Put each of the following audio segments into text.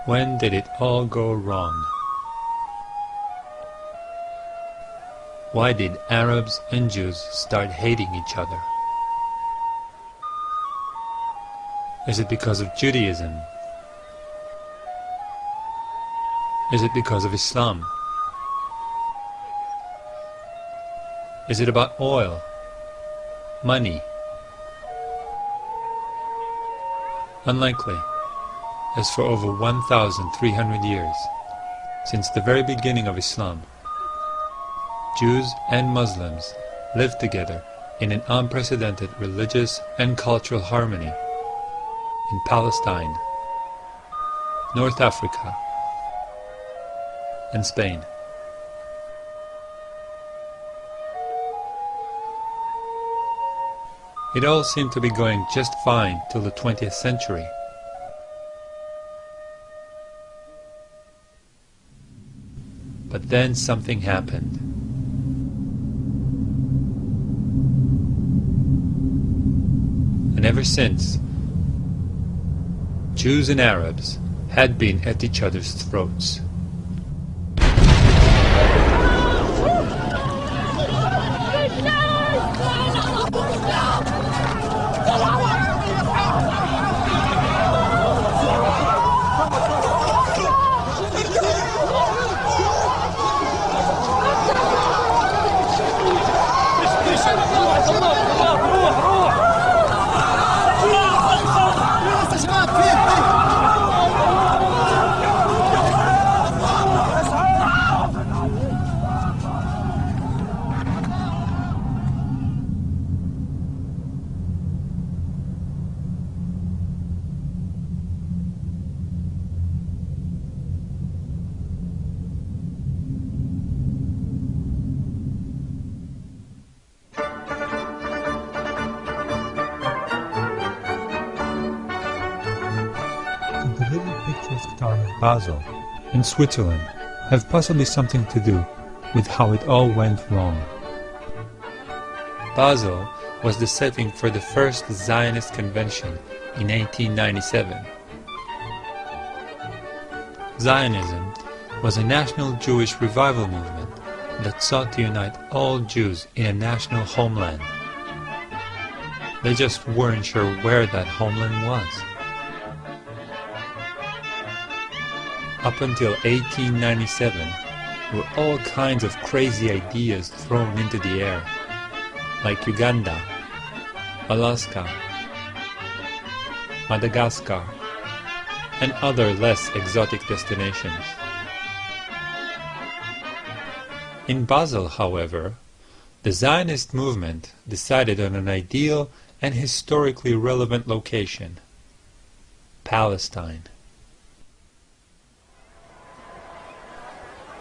When did it all go wrong? Why did Arabs and Jews start hating each other? Is it because of Judaism? Is it because of Islam? Is it about oil, money? Unlikely, as for over 1,300 years, since the very beginning of Islam, Jews and Muslims lived together in an unprecedented religious and cultural harmony in Palestine, North Africa, and Spain. It all seemed to be going just fine till the 20th century. But then something happened. And ever since, Jews and Arabs had been at each other's throats. Basel, in Switzerland, have possibly something to do with how it all went wrong. Basel was the setting for the first Zionist convention in 1897. Zionism was a national Jewish revival movement that sought to unite all Jews in a national homeland. They just weren't sure where that homeland was. Up until 1897, there were all kinds of crazy ideas thrown into the air, like Uganda, Alaska, Madagascar, and other less exotic destinations. In Basel, however, the Zionist movement decided on an ideal and historically relevant location: Palestine.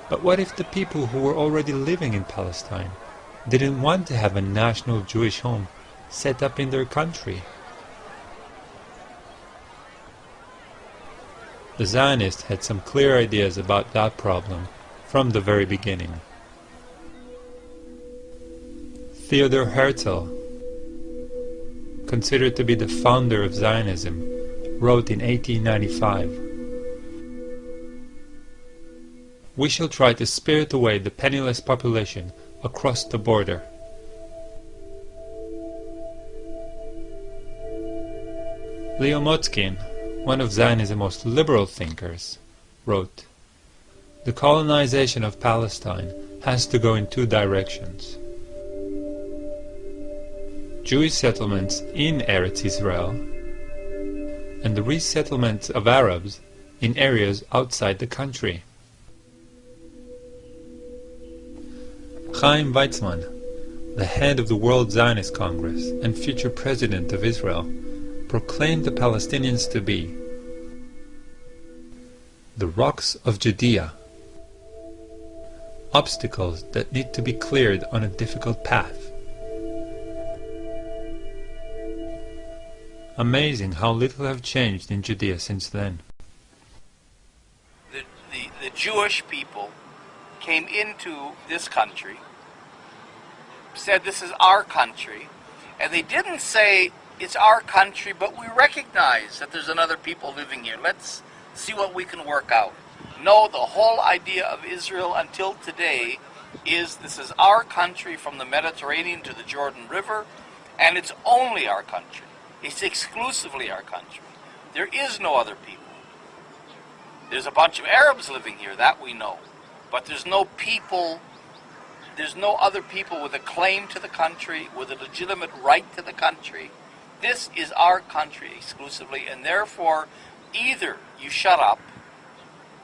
But what if the people who were already living in Palestine didn't want to have a national Jewish home set up in their country? The Zionists had some clear ideas about that problem from the very beginning. Theodor Herzl, considered to be the founder of Zionism, wrote in 1895, "We shall try to spirit away the penniless population across the border." Leo Motzkin, one of Zionism's most liberal thinkers, wrote, "The colonization of Palestine has to go in two directions. Jewish settlements in Eretz Israel and the resettlement of Arabs in areas outside the country." Chaim Weizmann, the head of the World Zionist Congress and future president of Israel, proclaimed the Palestinians to be the rocks of Judea, obstacles that need to be cleared on a difficult path. Amazing how little have changed in Judea since then. The Jewish people came into this country, said this is our country, and they didn't say it's our country, but we recognize that there's another people living here. Let's see what we can work out. No, the whole idea of Israel until today is this is our country from the Mediterranean to the Jordan River, and it's only our country. It's exclusively our country. There is no other people. There's a bunch of Arabs living here, that we know. But there's no people, there's no other people with a claim to the country, with a legitimate right to the country. This is our country exclusively, and therefore either you shut up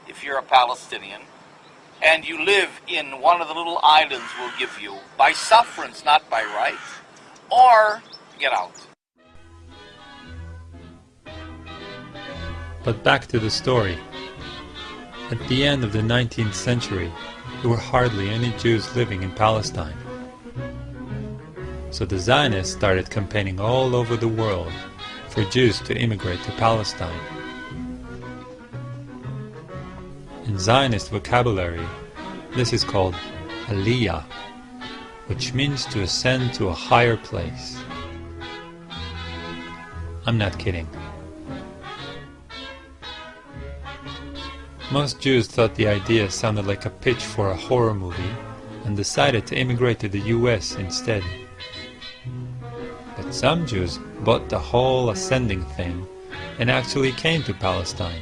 if you're a Palestinian and you live in one of the little islands we'll give you by sufferance, not by right, or get out. But back to the story. At the end of the 19th century, there were hardly any Jews living in Palestine. So the Zionists started campaigning all over the world for Jews to immigrate to Palestine. In Zionist vocabulary, this is called Aliyah, which means to ascend to a higher place. I'm not kidding. Most Jews thought the idea sounded like a pitch for a horror movie and decided to immigrate to the US instead. But some Jews bought the whole ascending thing and actually came to Palestine.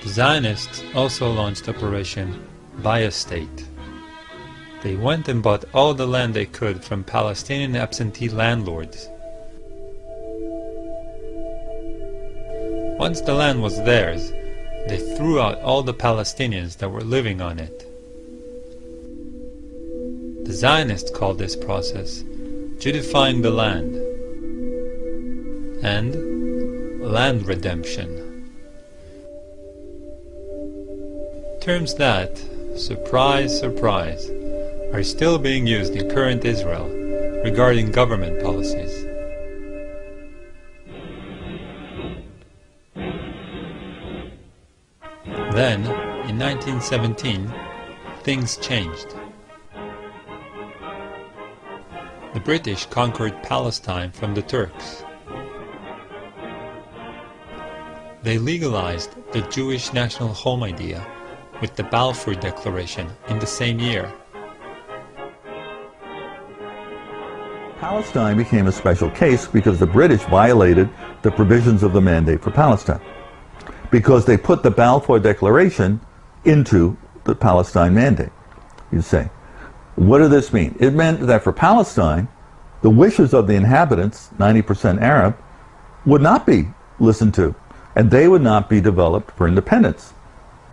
The Zionists also launched Operation Buy a State. They went and bought all the land they could from Palestinian absentee landlords. Once the land was theirs, they threw out all the Palestinians that were living on it. The Zionists called this process Judifying the land and land redemption. Terms that, surprise, surprise, are still being used in current Israel regarding government policies. Then, in 1917, things changed. The British conquered Palestine from the Turks. They legalized the Jewish national home idea with the Balfour Declaration in the same year. Palestine became a special case because the British violated the provisions of the Mandate for Palestine, because they put the Balfour Declaration into the Palestine Mandate. You say, what did this mean? It meant that for Palestine, the wishes of the inhabitants, 90% Arab, would not be listened to, and they would not be developed for independence.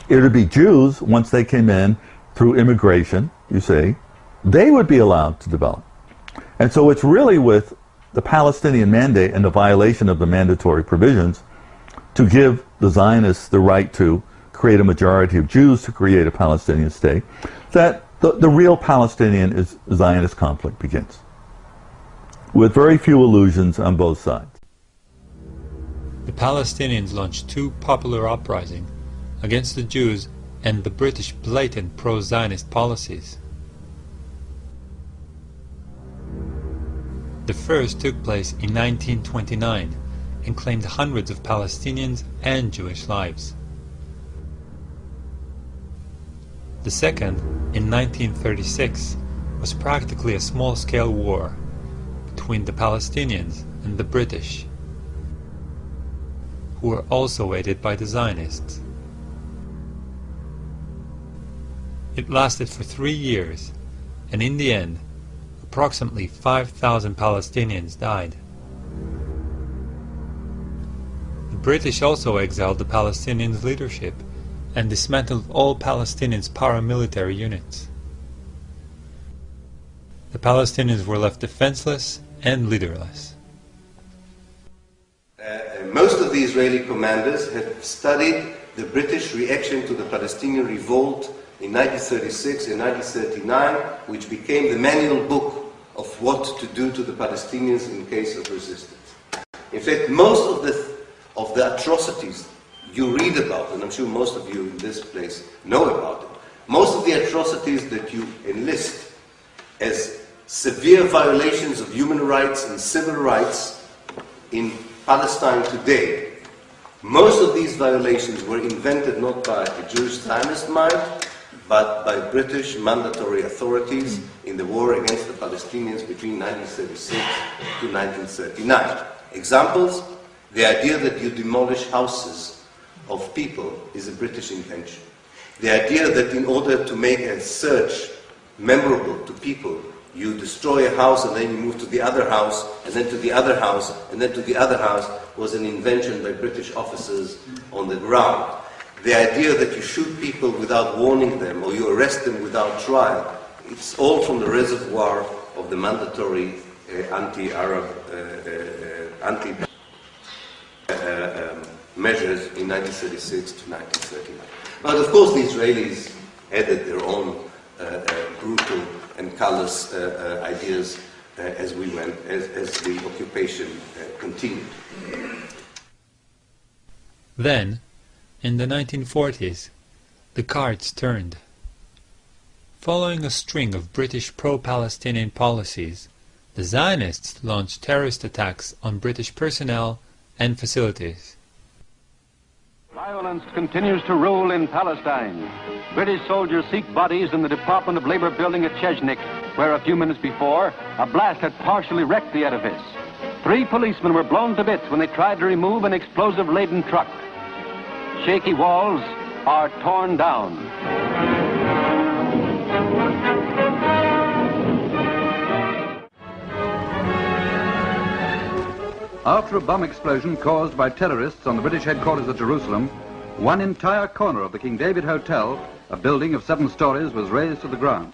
It would be Jews, once they came in through immigration, you see, they would be allowed to develop. And so it's really with the Palestinian Mandate and the violation of the mandatory provisions to give the Zionists the right to create a majority of Jews to create a Palestinian state, that the real Palestinian-Zionist conflict begins, with very few illusions on both sides. The Palestinians launched two popular uprisings against the Jews and the British blatant pro-Zionist policies. The first took place in 1929 and claimed hundreds of Palestinians and Jewish lives. The second, in 1936, was practically a small-scale war between the Palestinians and the British, who were also aided by the Zionists. It lasted for 3 years, and in the end, approximately 5,000 Palestinians died. The British also exiled the Palestinians' leadership and dismantled all Palestinians' paramilitary units. The Palestinians were left defenseless and leaderless. Most of the Israeli commanders have studied the British reaction to the Palestinian revolt in 1936 and 1939, which became the manual book of what to do to the Palestinians in case of resistance. In fact, most of the atrocities you read about, and I'm sure most of you in this place know about it, most of the atrocities that you enlist as severe violations of human rights and civil rights in Palestine today. Most of these violations were invented not by a Jewish Zionist mind, but by British mandatory authorities in the war against the Palestinians between 1936 to 1939. Examples: the idea that you demolish houses of people is a British invention. The idea that in order to make a search memorable to people, you destroy a house and then you move to the other house, and then to the other house, and then to the other house, was an invention by British officers on the ground. The idea that you shoot people without warning them, or you arrest them without trial, it's all from the reservoir of the mandatory anti-Arab measures in 1936 to 1939. But of course the Israelis added their own brutal and callous ideas as the occupation continued. Then, in the 1940s, the cards turned. Following a string of British pro-Palestinian policies, the Zionists launched terrorist attacks on British personnel and facilities. Violence continues to rule in Palestine. British soldiers seek bodies in the Department of Labor building at Chechnik, where a few minutes before, a blast had partially wrecked the edifice. 3 policemen were blown to bits when they tried to remove an explosive-laden truck. Shaky walls are torn down. After a bomb explosion caused by terrorists on the British headquarters at Jerusalem, one entire corner of the King David Hotel, a building of 7 stories, was razed to the ground.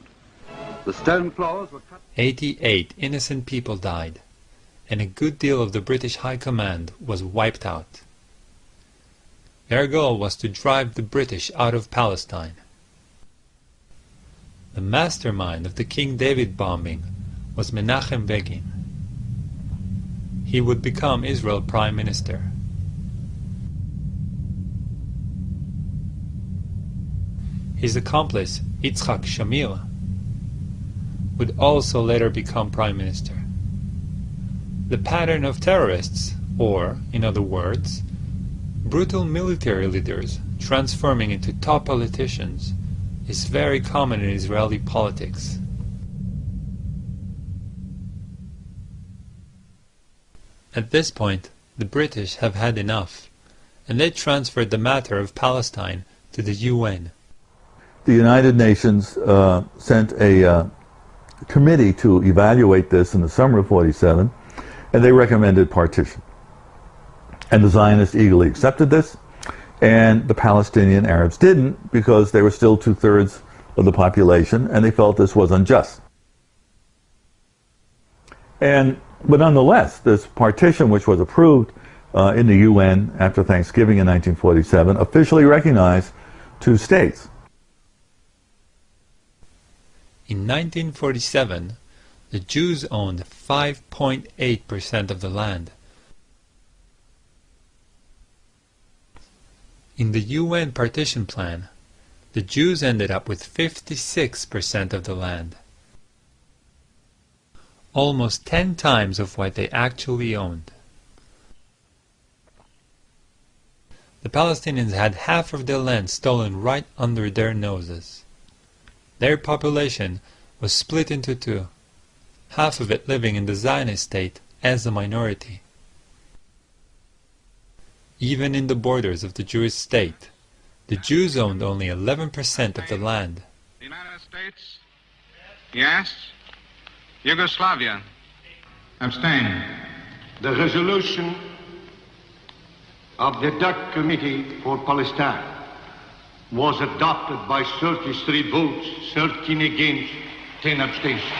The stone floors were cut. 88 innocent people died, and a good deal of the British High Command was wiped out. Their goal was to drive the British out of Palestine. The mastermind of the King David bombing was Menachem Begin. He would become Israel's Prime Minister. His accomplice, Yitzhak Shamir, would also later become Prime Minister. The pattern of terrorists, or, in other words, brutal military leaders transforming into top politicians, is very common in Israeli politics. At this point, the British have had enough, and they transferred the matter of Palestine to the UN. The United Nations sent a committee to evaluate this in the summer of '47, and they recommended partition. And the Zionists eagerly accepted this, and the Palestinian Arabs didn't, because they were still 2/3 of the population, and they felt this was unjust. But nonetheless, this partition, which was approved in the UN after Thanksgiving in 1947, officially recognized 2 states. In 1947, the Jews owned 5.8% of the land. In the UN partition plan, the Jews ended up with 56% of the land, almost 10 times of what they actually owned. The Palestinians had half of their land stolen right under their noses. Their population was split into 2, half of it living in the Zionist state as a minority. Even in the borders of the Jewish state, the Jews owned only 11% of the land. The United States? Yes. Yugoslavia? Abstain. The resolution of the DAC Committee for Palestine was adopted by 33 votes, 13 against, 10 abstentions.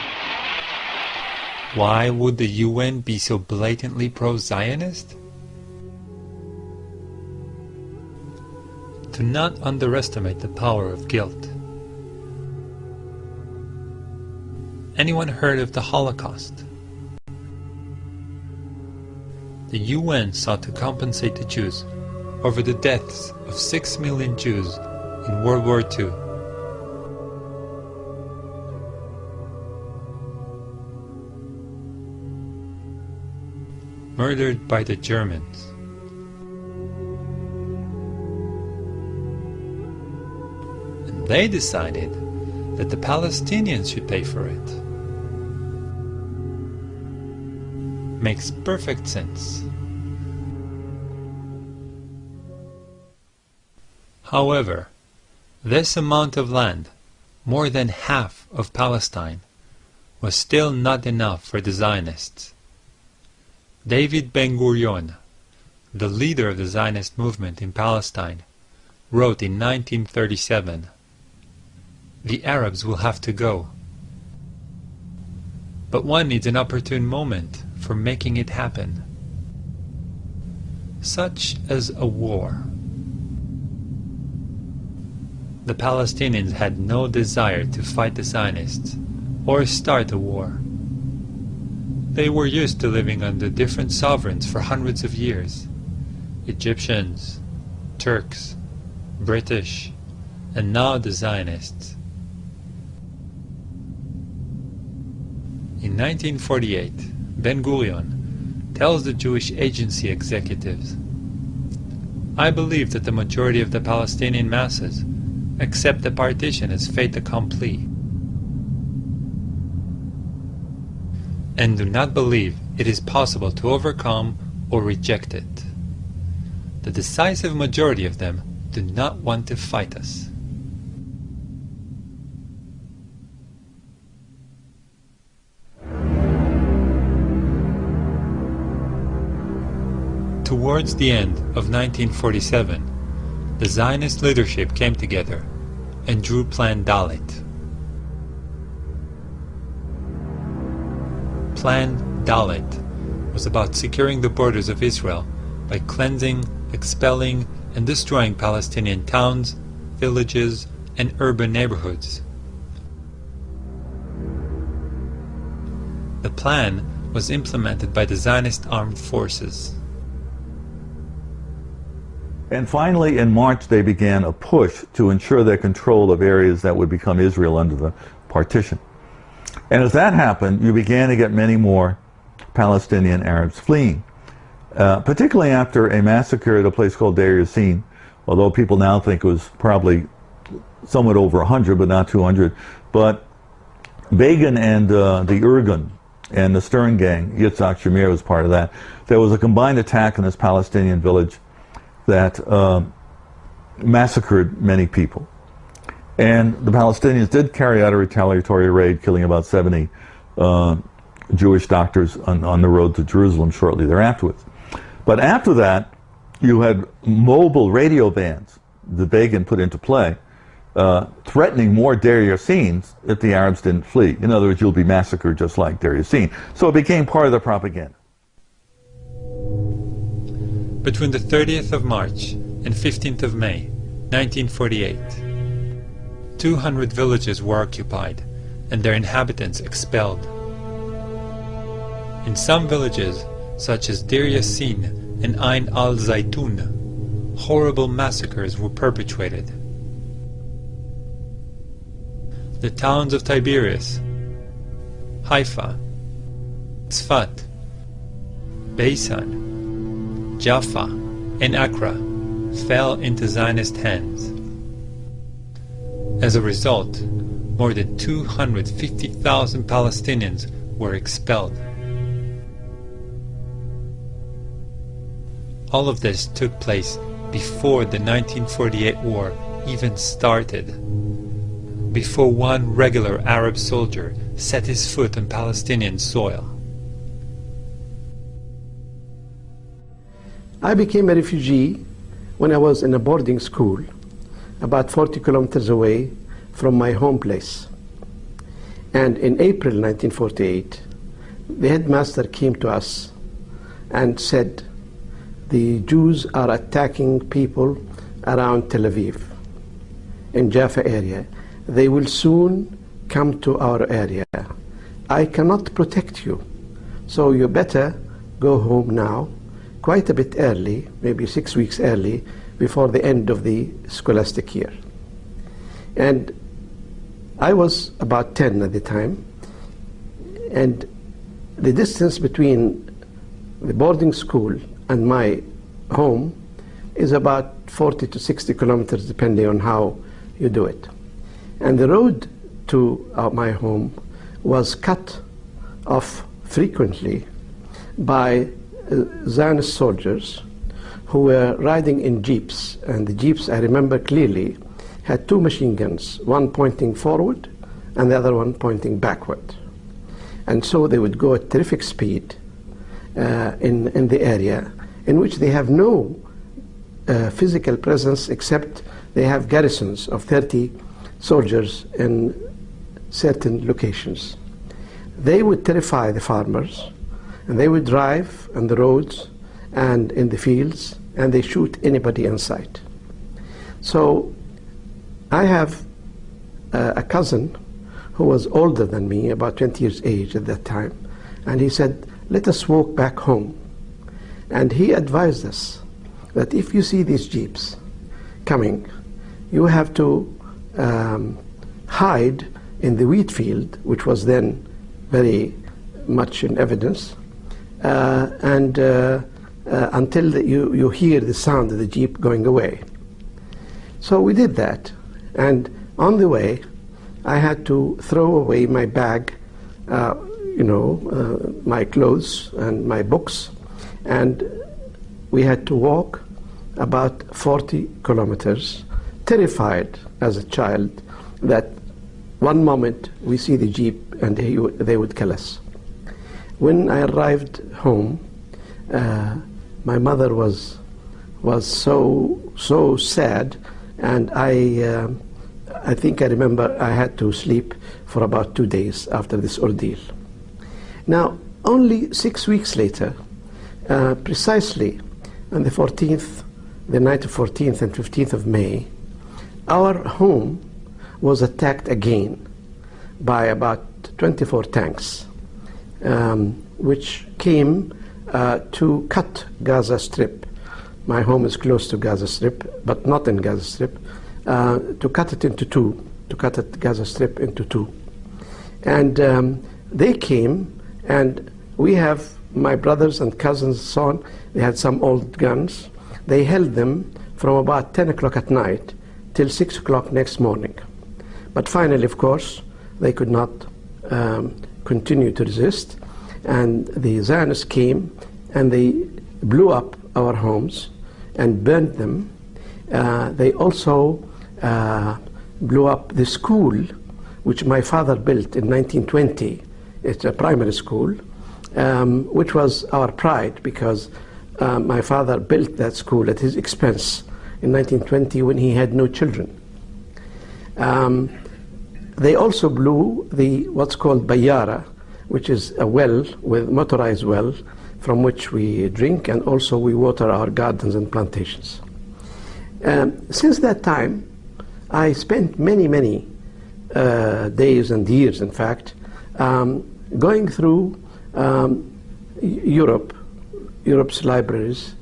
Why would the UN be so blatantly pro-Zionist? Do not underestimate the power of guilt. Anyone heard of the Holocaust? The UN sought to compensate the Jews over the deaths of 6 million Jews in World War II. murdered by the Germans. And they decided that the Palestinians should pay for it. Makes perfect sense. However, this amount of land, more than half of Palestine, was still not enough for the Zionists. David Ben-Gurion, the leader of the Zionist movement in Palestine, wrote in 1937, "The Arabs will have to go. But one needs an opportune moment for making it happen, such as a war." The Palestinians had no desire to fight the Zionists or start a war. They were used to living under different sovereigns for hundreds of years: Egyptians, Turks, British, and now the Zionists. In 1948, Ben-Gurion tells the Jewish Agency executives, "I believe that the majority of the Palestinian masses accept the partition as fait accompli, and do not believe it is possible to overcome or reject it. The decisive majority of them do not want to fight us." Towards the end of 1947, the Zionist leadership came together and drew Plan Dalet. Plan Dalet was about securing the borders of Israel by cleansing, expelling, and destroying Palestinian towns, villages, and urban neighborhoods. The plan was implemented by the Zionist armed forces. And finally, in March, they began a push to ensure their control of areas that would become Israel under the partition. And as that happened, you began to get many more Palestinian Arabs fleeing, particularly after a massacre at a place called Deir Yassin, although people now think it was probably somewhat over 100, but not 200. But Begin and the Irgun and the Stern gang, Yitzhak Shamir was part of that. There was a combined attack in this Palestinian village that massacred many people. And the Palestinians did carry out a retaliatory raid, killing about 70 Jewish doctors on the road to Jerusalem shortly thereafter. But after that, you had mobile radio vans that Begin put into play, threatening more Deir Yassin if the Arabs didn't flee. In other words, you'll be massacred just like Deir Yassin. So it became part of the propaganda. Between the 30th of March and 15th of May, 1948, 200 villages were occupied and their inhabitants expelled. In some villages, such as Deir Yassin and Ain al-Zaytun, horrible massacres were perpetrated. The towns of Tiberias, Haifa, Tzfat, Beisan, Jaffa, and Accra fell into Zionist hands. As a result, more than 250,000 Palestinians were expelled. All of this took place before the 1948 war even started, before one regular Arab soldier set his foot on Palestinian soil. I became a refugee when I was in a boarding school about 40 kilometers away from my home place. And in April 1948, the headmaster came to us and said, "The Jews are attacking people around Tel Aviv, in Jaffa area. They will soon come to our area. I cannot protect you, so you better go home now, quite a bit early, maybe 6 weeks early, before the end of the scholastic year." And I was about 10 at the time, and the distance between the boarding school and my home is about 40 to 60 kilometers, depending on how you do it. And the road to my home was cut off frequently by Zionist soldiers who were riding in jeeps. And the jeeps, I remember clearly, had two machine guns, one pointing forward and the other one pointing backward. And so they would go at terrific speed in the area in which they have no physical presence, except they have garrisons of 30 soldiers in certain locations. They would terrify the farmers, and they would drive on the roads and in the fields, and they shoot anybody in sight. So I have a cousin who was older than me, about 20 years age at that time, and he said, let us walk back home. And he advised us that if you see these jeeps coming, you have to hide in the wheat field, which was then very much in evidence, until you hear the sound of the jeep going away. So we did that, and on the way I had to throw away my bag, my clothes and my books, and we had to walk about 40 kilometers, terrified as a child that one moment we see the jeep and they would kill us. When I arrived home, my mother was so sad, and I think I remember I had to sleep for about 2 days after this ordeal. Now, only 6 weeks later, precisely on the 14th, the night of 14th and 15th of May, our home was attacked again by about 24 tanks, which came to cut Gaza Strip. My home is close to Gaza Strip, but not in Gaza Strip, to cut it into two, to cut it, Gaza Strip into two. And they came, and we have my brothers and cousins and so on, they had some old guns. They held them from about 10 o'clock at night till 6 o'clock next morning. But finally, of course, they could not continue to resist, and the Zionists came and they blew up our homes and burned them. They also blew up the school which my father built in 1920. It's a primary school, which was our pride, because my father built that school at his expense in 1920 when he had no children. They also blew what's called bayara, which is a well, with motorized well, from which we drink, and also we water our gardens and plantations. Since that time, I spent many days and years, in fact, going through Europe's libraries,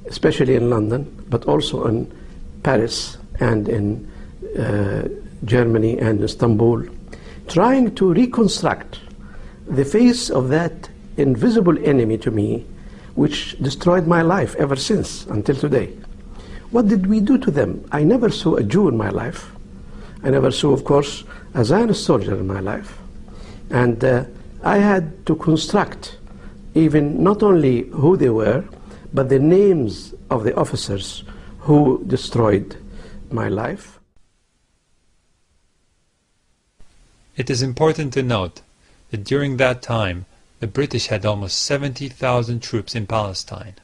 especially in London, but also in Paris and in Germany and Istanbul, trying to reconstruct the face of that invisible enemy to me, which destroyed my life ever since, until today. What did we do to them? I never saw a Jew in my life. I never saw, of course, a Zionist soldier in my life. And I had to construct even not only who they were, but the names of the officers who destroyed my life. It is important to note that during that time, the British had almost 70,000 troops in Palestine.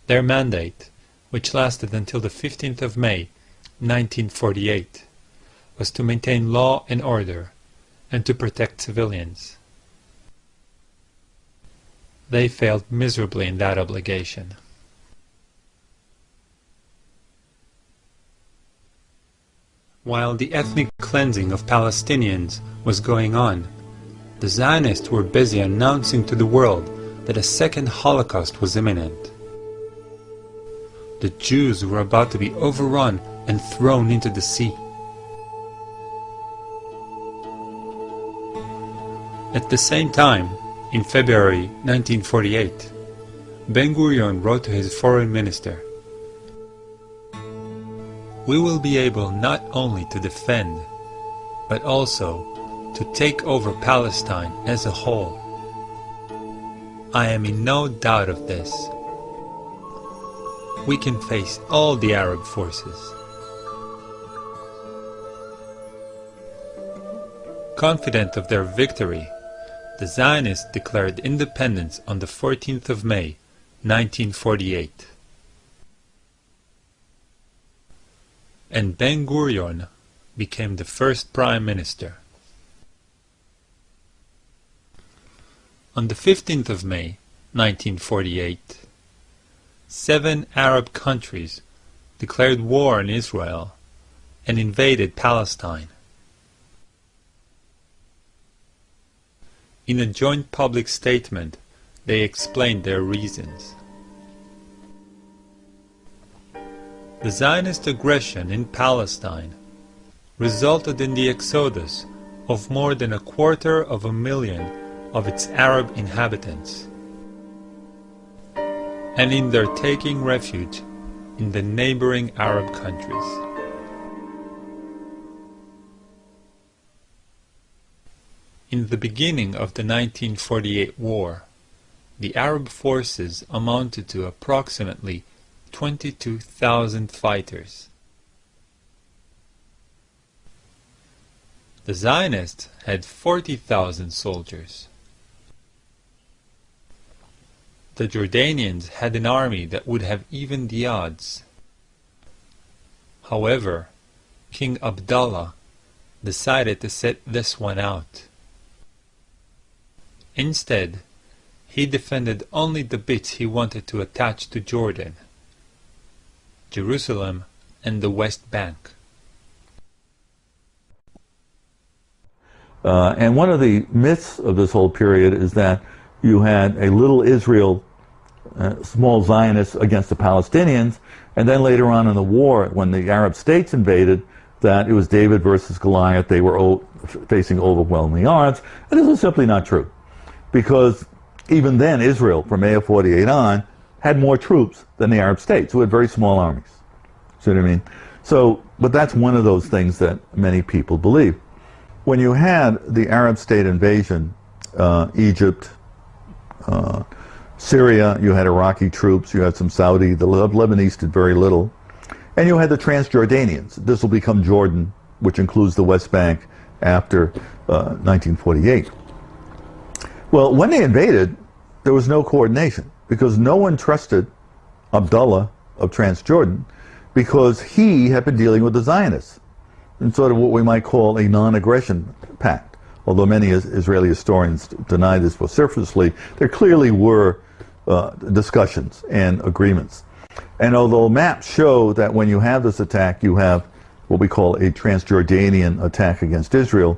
Their mandate, which lasted until the 15th of May, 1948, was to maintain law and order and to protect civilians. They failed miserably in that obligation. While the ethnic cleansing of Palestinians was going on, the Zionists were busy announcing to the world that a second Holocaust was imminent. The Jews were about to be overrun and thrown into the sea. At the same time, in February 1948, Ben-Gurion wrote to his foreign minister, "We will be able not only to defend, but also to take over Palestine as a whole. I am in no doubt of this. We can face all the Arab forces." Confident of their victory, the Zionists declared independence on the 14th of May, 1948. And Ben-Gurion became the first prime minister. On the 15th of May, 1948, 7 Arab countries declared war on Israel and invaded Palestine. In a joint public statement, they explained their reasons. The Zionist aggression in Palestine resulted in the exodus of more than 250,000 of its Arab inhabitants, and in their taking refuge in the neighboring Arab countries. In the beginning of the 1948 war, the Arab forces amounted to approximately 22,000 fighters. The Zionists had 40,000 soldiers. The Jordanians had an army that would have evened the odds. However, King Abdullah decided to sit this one out. Instead, he defended only the bits he wanted to attach to Jordan: Jerusalem and the West Bank. And one of the myths of this whole period is that you had a little Israel, small Zionists against the Palestinians, and then later on in the war, when the Arab states invaded, that it was David versus Goliath. They were facing overwhelming odds, and this is simply not true. Because even then, Israel, from May of 48 on, had more troops than the Arab states, who had very small armies. See what I mean? So, but that's one of those things that many people believe. When you had the Arab state invasion, Egypt, Syria, you had Iraqi troops, you had some Saudi, the Lebanese did very little, and you had the Transjordanians. This will become Jordan, which includes the West Bank after 1948. Well, when they invaded, there was no coordination, because no one trusted Abdullah of Transjordan, because he had been dealing with the Zionists in sort of what we might call a non-aggression pact. Although many Israeli historians deny this vociferously, there clearly were discussions and agreements. And although maps show that when you have this attack, you have what we call a Transjordanian attack against Israel,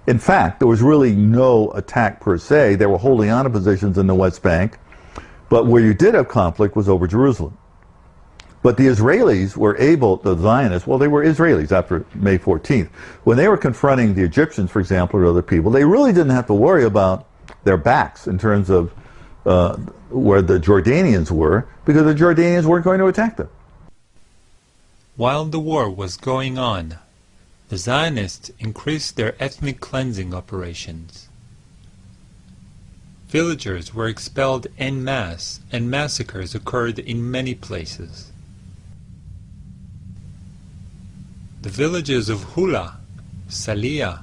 in fact, there was really no attack per se. They were holding on to positions in the West Bank, but where you did have conflict was over Jerusalem. But the Israelis were able, the Zionists, well, they were Israelis after May 14th. When they were confronting the Egyptians, for example, or other people, they really didn't have to worry about their backs in terms of where the Jordanians were, because the Jordanians weren't going to attack them. While the war was going on, the Zionists increased their ethnic cleansing operations. Villagers were expelled en masse, and massacres occurred in many places. The villages of Hula, Saliyah,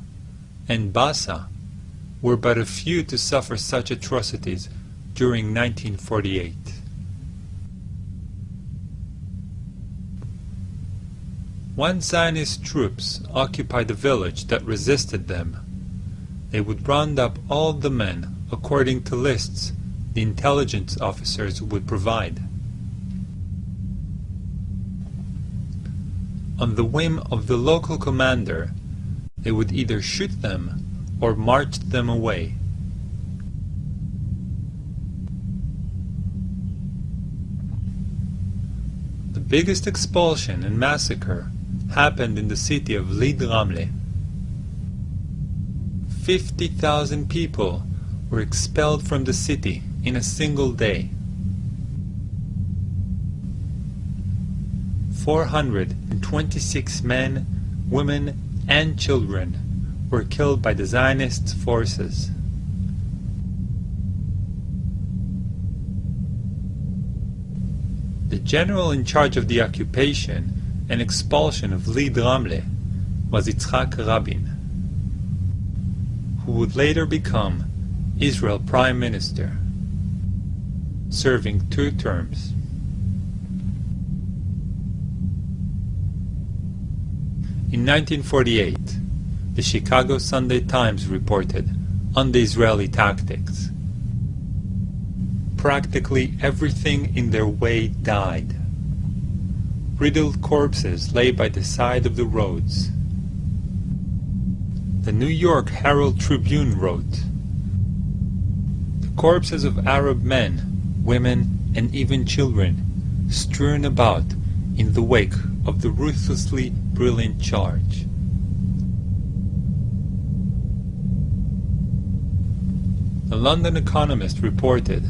and Bassa were but a few to suffer such atrocities during 1948. Once Zionist troops occupied a village that resisted them, they would round up all the men according to lists the intelligence officers would provide. On the whim of the local commander, they would either shoot them or march them away. The biggest expulsion and massacre happened in the city of Lid Ramle. 50,000 people were expelled from the city in a single day. 426 men, women, and children were killed by the Zionist forces. The general in charge of the occupation and expulsion of Lead Ramle was Yitzhak Rabin, who would later become Israel Prime Minister, serving 2 terms. In 1948, the Chicago Sunday Times reported on the Israeli tactics. Practically everything in their way died. Riddled corpses lay by the side of the roads. The New York Herald Tribune wrote, "The corpses of Arab men, women, and even children strewn about in the wake of the ruthlessly brilliant charge." The London Economist reported,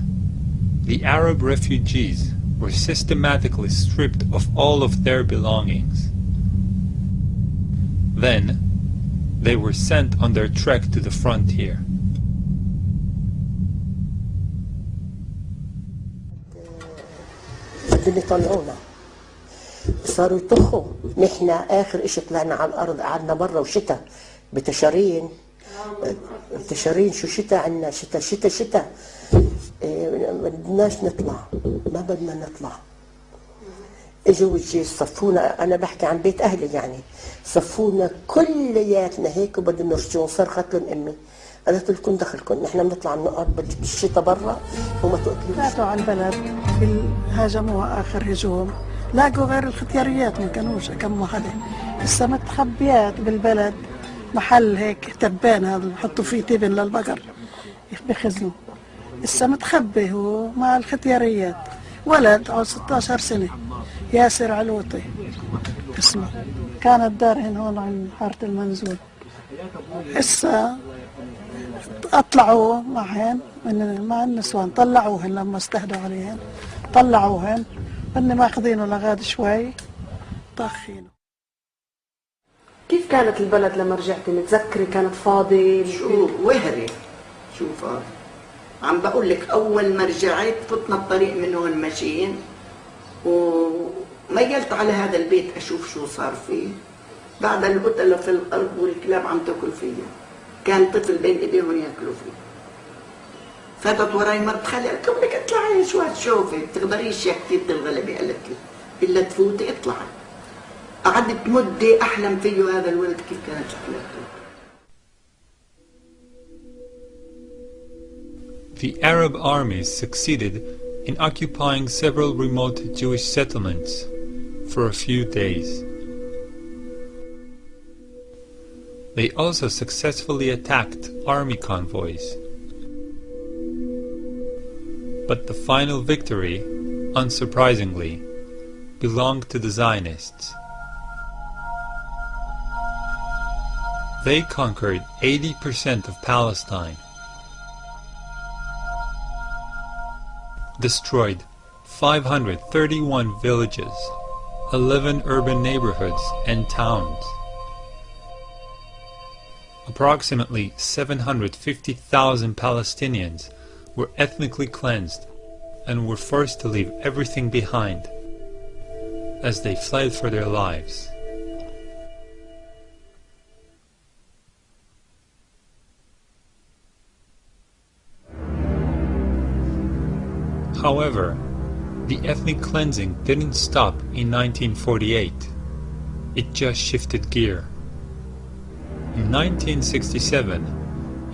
"The Arab refugees were systematically stripped of all of their belongings. Then, they were sent on their trek to the frontier." بدهم يطلعونا، صاروا يطخوا. نحن آخر إشي طلعنا على الأرض، قعدنا برا وشتاء بتشارين. تشارين شو شتاء عنا، شتاء ما بدناش نطلع، ما بدنا نطلع. اجوا الجيش صفونا، انا بحكي عن بيت اهلي يعني، صفونا كلياتنا هيك وبدهم يرجعون. صرخت لهم امي، قالت لكم دخلكم، نحن بنطلع بنقعد بالشتاء برا وما تقتلوش. فاتوا على البلد، هاجموها اخر هجوم، لاقوا غير الختياريات ما كانوش كم وحده، لسه متخبيات بالبلد، محل هيك تبان هذا بحطوا فيه تبن للبقر بخزنوا، لسه متخبي هو مع الختياريات. ولد عمره 16 سنة، ياسر علوطي اسمه، كانت دارهن هون عند حارة المنزول. لسه اطلعوا معهن مع النسوان، طلعوهن لما استهدوا عليهن، طلعوهن هن ماخذينه لغاد شوي طاخينه. كيف كانت البلد لما رجعتي؟ متذكري كانت فاضي؟ شو وهري، شو فاضي. عم بقول لك اول ما رجعت فتنا الطريق من هون ماشيين، وميلت على هذا البيت اشوف شو صار فيه. بعد القتلة في الارض والكلاب عم تاكل فيه، كان طفل بين ايديهم ياكلوا فيه. فاتت وراي مرت خالي، قلت لك اطلعي شو هتشوفي، بتقدريش يا كثير الغلبة، قالت لي الا تفوتي اطلعي. قعدت مدة احلم فيه هذا الولد كيف كانت شكلته. The Arab armies succeeded in occupying several remote Jewish settlements for a few days. They also successfully attacked army convoys. But the final victory, unsurprisingly, belonged to the Zionists. They conquered 80% of Palestine, destroyed 531 villages, 11 urban neighborhoods and towns. Approximately 750,000 Palestinians were ethnically cleansed and were forced to leave everything behind as they fled for their lives. However, the ethnic cleansing didn't stop in 1948. It just shifted gear. In 1967,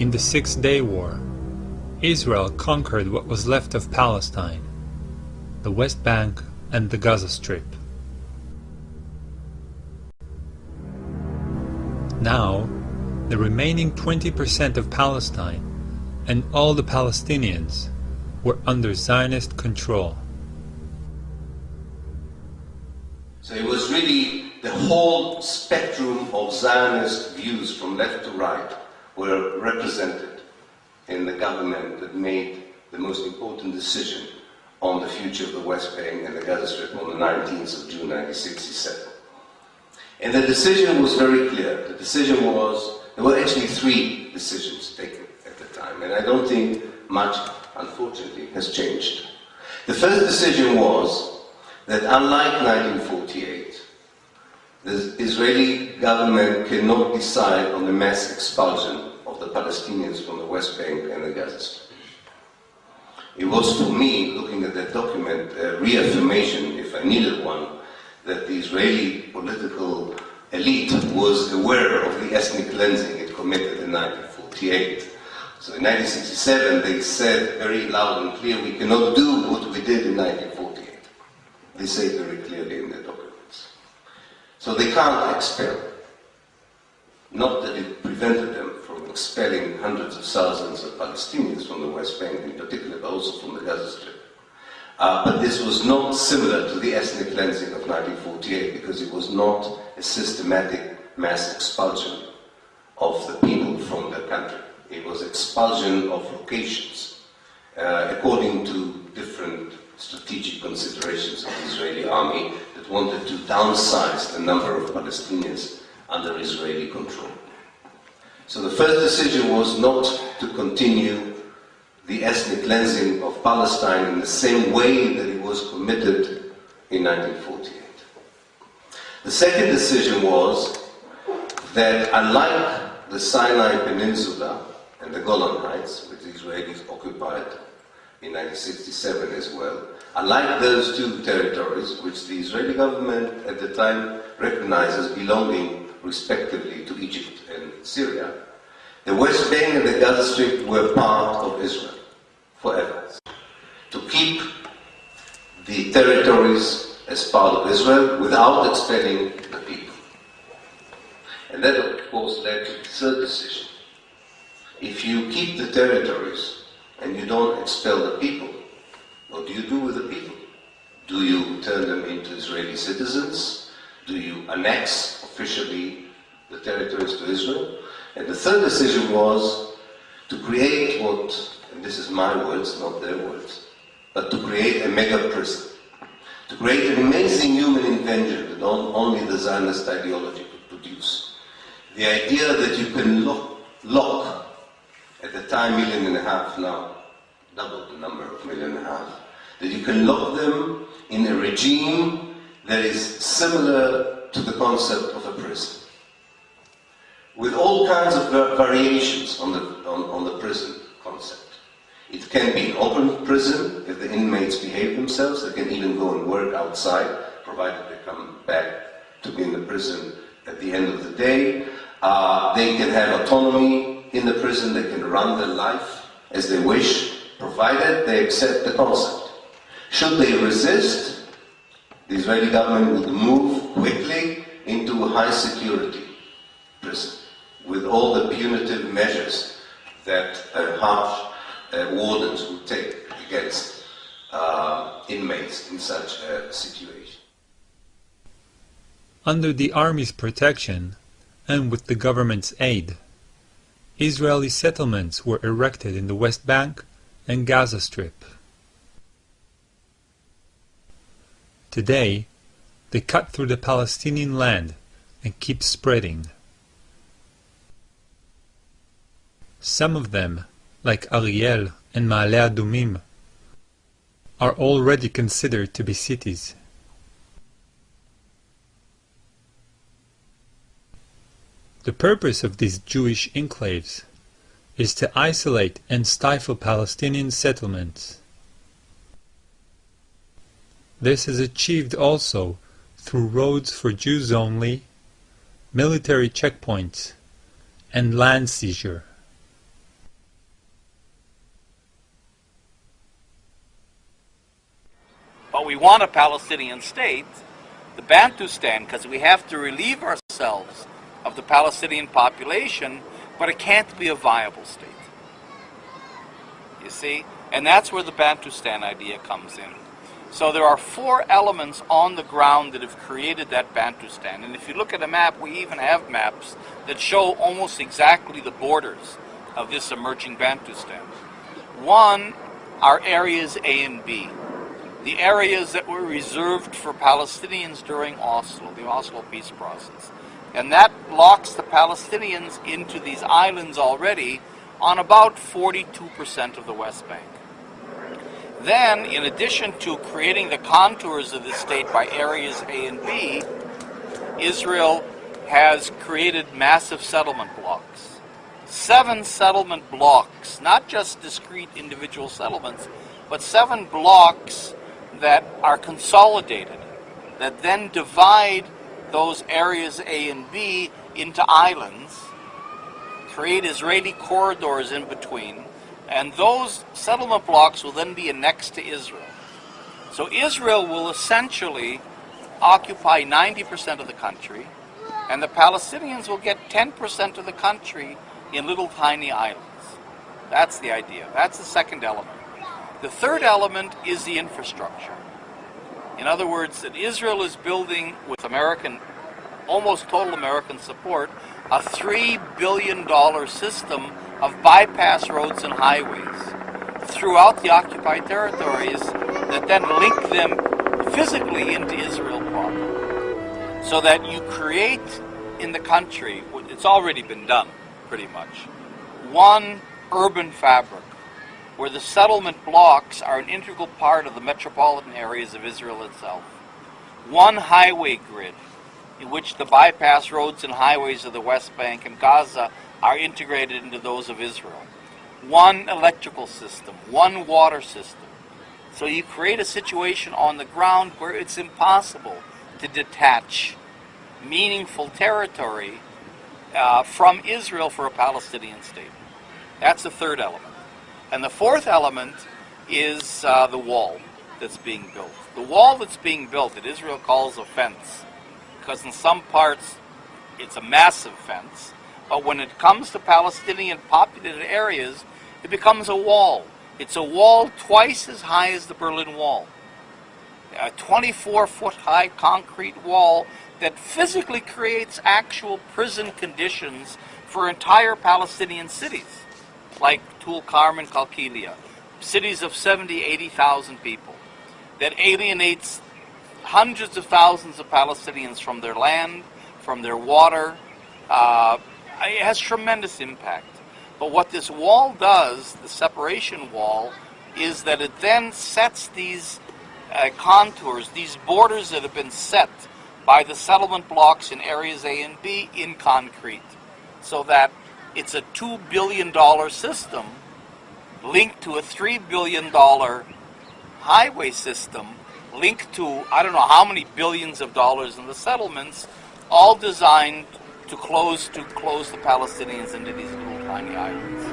in the Six-Day War, Israel conquered what was left of Palestine, the West Bank and the Gaza Strip. Now, the remaining 20% of Palestine and all the Palestinians were under Zionist control. So it was really the whole spectrum of Zionist views from left to right were represented in the government that made the most important decision on the future of the West Bank and the Gaza Strip on the 19th of June 1967. And the decision was very clear. The decision was, there were actually three decisions taken at the time, and I don't think much, unfortunately, has changed. The first decision was that unlike 1948, the Israeli government cannot decide on the mass expulsion of the Palestinians from the West Bank and the Gaza Strip. It was, for me, looking at that document, a reaffirmation, if I needed one, that the Israeli political elite was aware of the ethnic cleansing it committed in 1948. So in 1967, they said very loud and clear, we cannot do what we did in 1948. They say it very clearly in their documents. So they can't expel. Not that it prevented them from expelling hundreds of thousands of Palestinians from the West Bank in particular, but also from the Gaza Strip. But this was not similar to the ethnic cleansing of 1948 because it was not a systematic mass expulsion of the people from their country. It was expulsion of locations according to different strategic considerations of the Israeli army that wanted to downsize the number of Palestinians under Israeli control. So the first decision was not to continue the ethnic cleansing of Palestine in the same way that it was committed in 1948. The second decision was that unlike the Sinai Peninsula and the Golan Heights, which the Israelis occupied in 1967 as well, unlike those two territories, which the Israeli government at the time recognized as belonging respectively to Egypt and Syria, the West Bank and the Gaza Strip were part of Israel forever. To keep the territories as part of Israel without expelling the people. And that, of course, led to the third decision. If you keep the territories and you don't expel the people, what do you do with the people? Do you turn them into Israeli citizens? Do you annex officially the territories to Israel? And the third decision was to create what, and this is my words, not their words, but to create a mega prison. To create an amazing human invention that only the Zionist ideology could produce. The idea that you can lock at the time 1.5 million, now double the number of 1.5 million, that you can lock them in a regime that is similar to the concept of a prison, with all kinds of variations on the prison concept. It can be an open prison if the inmates behave themselves. They can even go and work outside, provided they come back to be in the prison at the end of the day. They can have autonomy in the prison. They can run their life as they wish, provided they accept the concept. Should they resist, the Israeli government would move quickly into a high security prison with all the punitive measures that harsh wardens would take against inmates in such a situation. Under the army's protection, and with the government's aid, Israeli settlements were erected in the West Bank and Gaza Strip. Today, they cut through the Palestinian land and keep spreading. Some of them, like Ariel and Ma'ale Adumim, are already considered to be cities. The purpose of these Jewish enclaves is to isolate and stifle Palestinian settlements. This is achieved also through roads for Jews only, military checkpoints, and land seizure. But we want a Palestinian state, the Bantustan, because we have to relieve ourselves of the Palestinian population, but it can't be a viable state. You see? And that's where the Bantustan idea comes in. So there are 4 elements on the ground that have created that Bantustan. And if you look at a map, we even have maps that show almost exactly the borders of this emerging Bantustan. One are areas A and B. the areas that were reserved for Palestinians during Oslo, the Oslo peace process. And that locks the Palestinians into these islands already on about 42% of the West Bank. Then, in addition to creating the contours of the state by areas A and B, Israel has created massive settlement blocks. 7 settlement blocks, not just discrete individual settlements, but 7 blocks that are consolidated, that then divide those areas A and B into islands, create Israeli corridors in between, and those settlement blocks will then be annexed to Israel. So Israel will essentially occupy 90% of the country, and the Palestinians will get 10% of the country in little tiny islands. That's the idea. That's the second element. The third element is the infrastructure. In other words, that Israel is building, with American, almost total American support, a $3 billion system of bypass roads and highways throughout the occupied territories that then link them physically into Israel proper. So that you create in the country, it's already been done pretty much, one urban fabric where the settlement blocks are an integral part of the metropolitan areas of Israel itself. One highway grid in which the bypass roads and highways of the West Bank and Gaza are integrated into those of Israel. One electrical system, one water system. So you create a situation on the ground where it's impossible to detach meaningful territory from Israel for a Palestinian state. That's the third element. And the fourth element is the wall that's being built. The wall that's being built that Israel calls a fence, because in some parts it's a massive fence, but when it comes to Palestinian populated areas, it becomes a wall. It's a wall twice as high as the Berlin Wall. A 24-foot high concrete wall that physically creates actual prison conditions for entire Palestinian cities, like Tulkarm and Qalqilia, cities of 70, 80,000 people, that alienates hundreds of thousands of Palestinians from their land, from their water. It has tremendous impact. But what this wall does, the separation wall, is that it then sets these contours, these borders that have been set by the settlement blocks in areas A and B in concrete, so that it's a $2 billion system linked to a $3 billion highway system linked to I don't know how many billions of dollars in the settlements, all designed to close the Palestinians into these little tiny islands.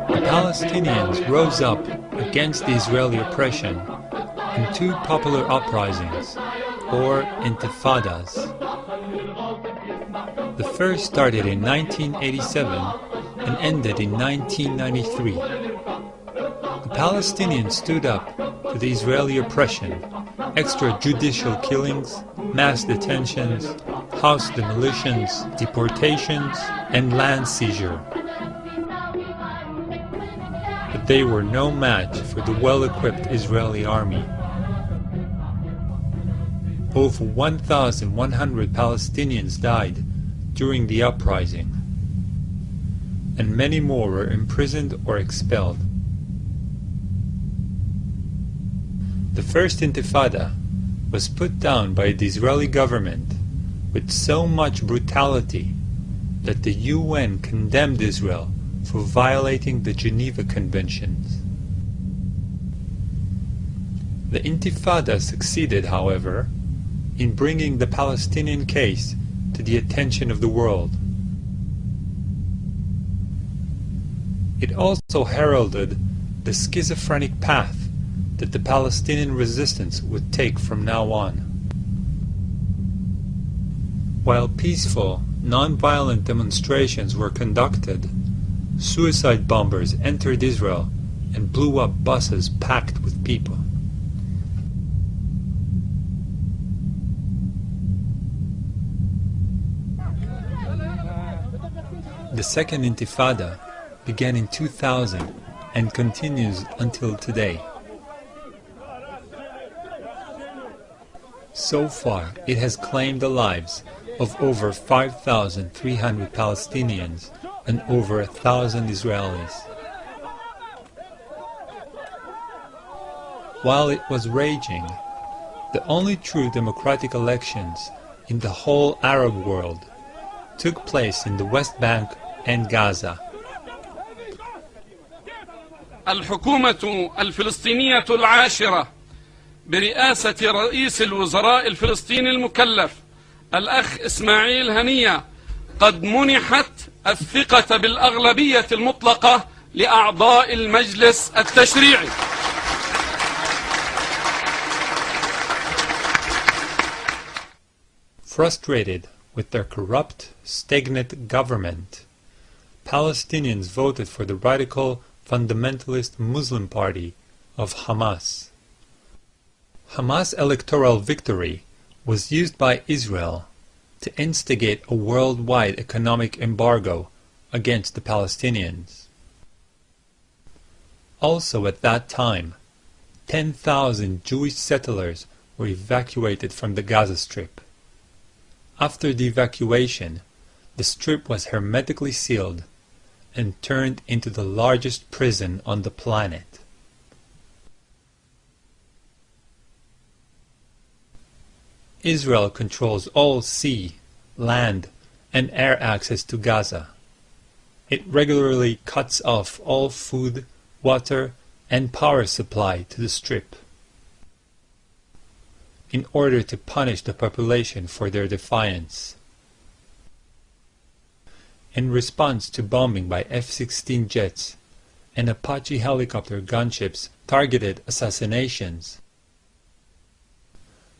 The Palestinians rose up against the Israeli oppression in 2 popular uprisings, or intifadas. The first started in 1987 and ended in 1993. The Palestinians stood up to the Israeli oppression, extrajudicial killings, mass detentions, house demolitions, deportations, and land seizure. But they were no match for the well-equipped Israeli army. Over 1,100 Palestinians died during the uprising, and many more were imprisoned or expelled. The first intifada was put down by the Israeli government with so much brutality that the UN condemned Israel for violating the Geneva Conventions. The intifada succeeded, however, in bringing the Palestinian case to the attention of the world. It also heralded the schizophrenic path that the Palestinian resistance would take from now on. While peaceful, non-violent demonstrations were conducted, suicide bombers entered Israel and blew up buses packed with people. The Second Intifada began in 2000 and continues until today. So far, it has claimed the lives of over 5,300 Palestinians and over 1,000 Israelis. While it was raging, the only true democratic elections in the whole Arab world took place in the West Bank and Gaza. الحكومة الفلسطينية العاشرة برئاسة رئيس الوزراء الفلسطيني المكلف الأخ إسماعيل هنية قد منحت الثقة بالأغلبية المطلقة لأعضاء المجلس التشريعي. Frustrated with their corrupt, stagnant government, Palestinians voted for the radical fundamentalist Muslim party of Hamas. Hamas' electoral victory was used by Israel to instigate a worldwide economic embargo against the Palestinians. Also at that time, 10,000 Jewish settlers were evacuated from the Gaza Strip. After the evacuation, the strip was hermetically sealed and turned into the largest prison on the planet. Israel controls all sea, land, and air access to Gaza. It regularly cuts off all food, water, and power supply to the strip in order to punish the population for their defiance. In response to bombing by F-16 jets and Apache helicopter gunships targeted assassinations,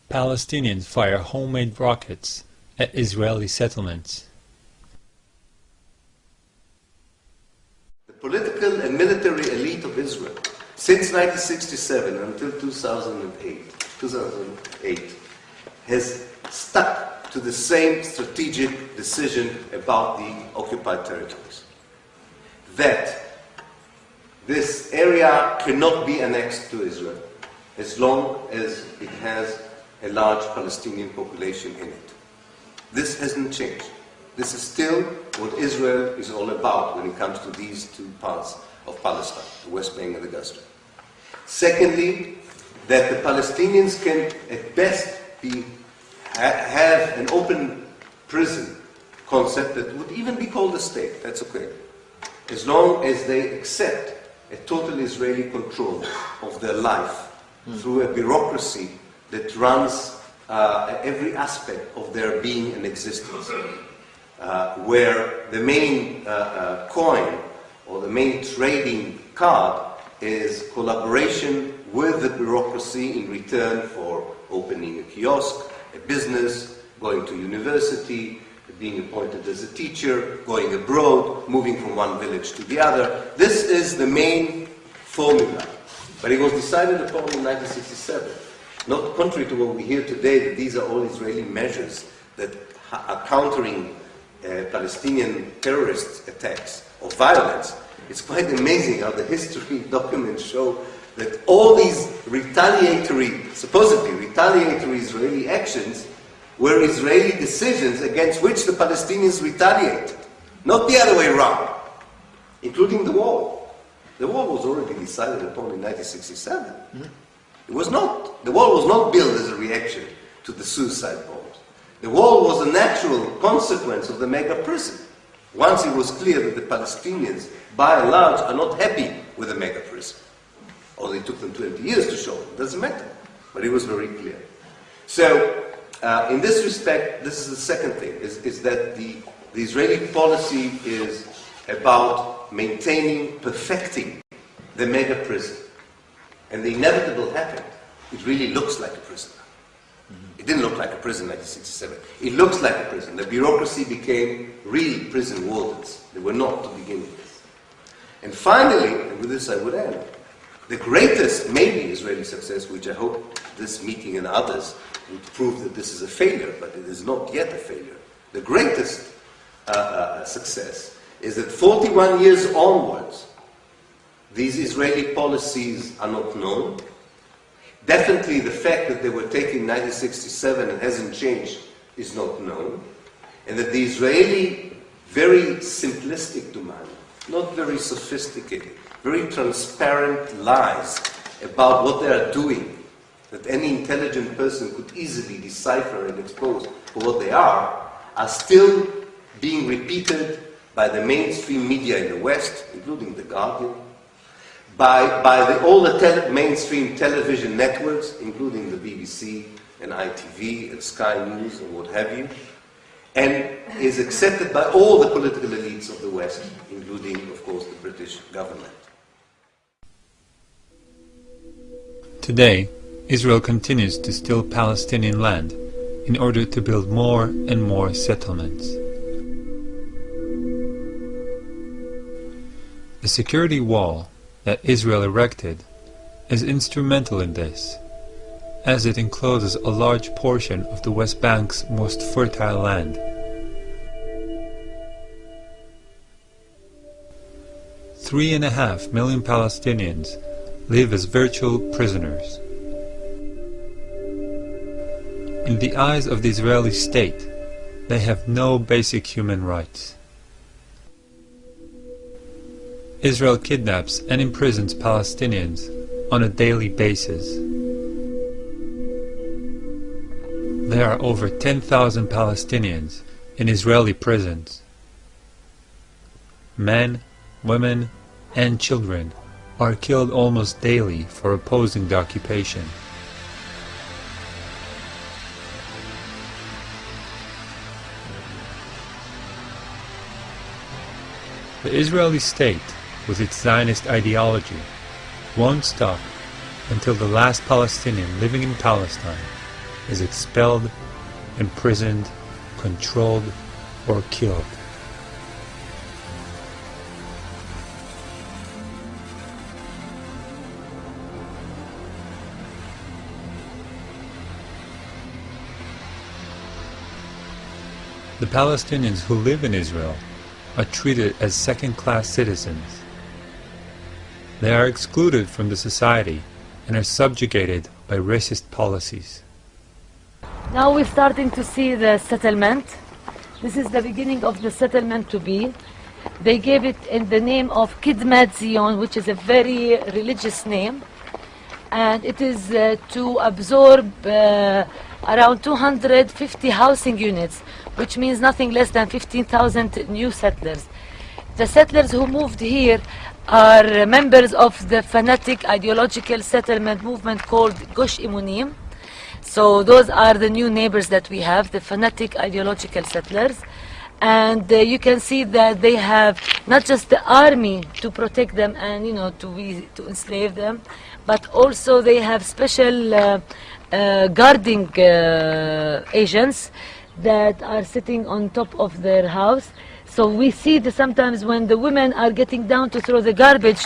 Palestinians fire homemade rockets at Israeli settlements. The political and military elite of Israel, since 1967 until 2008, has stuck to the same strategic decision about the occupied territories. That this area cannot be annexed to Israel as long as it has a large Palestinian population in it. This hasn't changed. This is still what Israel is all about when it comes to these two parts of Palestine, the West Bank and the Gaza Strip. Secondly, that the Palestinians can at best have an open prison concept that would even be called a state, that's okay, as long as they accept a total Israeli control of their life through a bureaucracy that runs every aspect of their being and existence, where the main coin or the main trading card is collaboration with the bureaucracy in return for opening a kiosk, a business, going to university, being appointed as a teacher, going abroad, moving from one village to the other. This is the main formula. But it was decided upon in 1967. Not contrary to what we hear today, that these are all Israeli measures that are countering Palestinian terrorist attacks or violence. It's quite amazing how the history documents show that all these supposedly retaliatory Israeli actions were Israeli decisions against which the Palestinians retaliated. Not the other way around, including the wall. The wall was already decided upon in 1967. It was not. The wall was not built as a reaction to the suicide bombs. The wall was a natural consequence of the mega prison. Once it was clear that the Palestinians, by and large, are not happy with the mega prison. Or they took them 20 years to show it. Doesn't matter. But it was very clear. So, in this respect, this is the second thing, is that the Israeli policy is about maintaining, perfecting the mega prison. And the inevitable happened. It really looks like a prison. It didn't look like a prison in 1967. It looks like a prison. The bureaucracy became real prison wardens. They were not to begin with. And finally, and with this I would end, the greatest, maybe, Israeli success, which I hope this meeting and others would prove that this is a failure, but it is not yet a failure. The greatest success is that 41 years onwards, these Israeli policies are not known. Definitely the fact that they were taken in 1967 and hasn't changed is not known. And that the Israeli, very simplistic demand, not very sophisticated, very transparent lies about what they are doing, that any intelligent person could easily decipher and expose for what they are still being repeated by the mainstream media in the West, including The Guardian, by all the mainstream television networks, including the BBC and ITV and Sky News and what have you, and is accepted by all the political elites of the West, including, of course, the British government. Today, Israel continues to steal Palestinian land in order to build more and more settlements. The security wall that Israel erected is instrumental in this, as it encloses a large portion of the West Bank's most fertile land. $3.5 million Palestinians live as virtual prisoners. In the eyes of the Israeli state, they have no basic human rights. Israel kidnaps and imprisons Palestinians on a daily basis. There are over 10,000 Palestinians in Israeli prisons. Men, women, and children are killed almost daily for opposing the occupation. The Israeli state, with its Zionist ideology, won't stop until the last Palestinian living in Palestine is expelled, imprisoned, controlled, or killed. The Palestinians who live in Israel are treated as second-class citizens. They are excluded from the society and are subjugated by racist policies. Now we're starting to see the settlement. This is the beginning of the settlement to be. They gave it in the name of Kidmat Zion, which is a very religious name. And it is to absorb around 250 housing units, which means nothing less than 15,000 new settlers. The settlers who moved here are members of the fanatic ideological settlement movement called Gush Imunim. So those are the new neighbors that we have, the fanatic ideological settlers. And you can see that they have not just the army to protect them and to enslave them, but also they have special guarding agents that are sitting on top of their house. So we see that sometimes when the women are getting down to throw the garbage,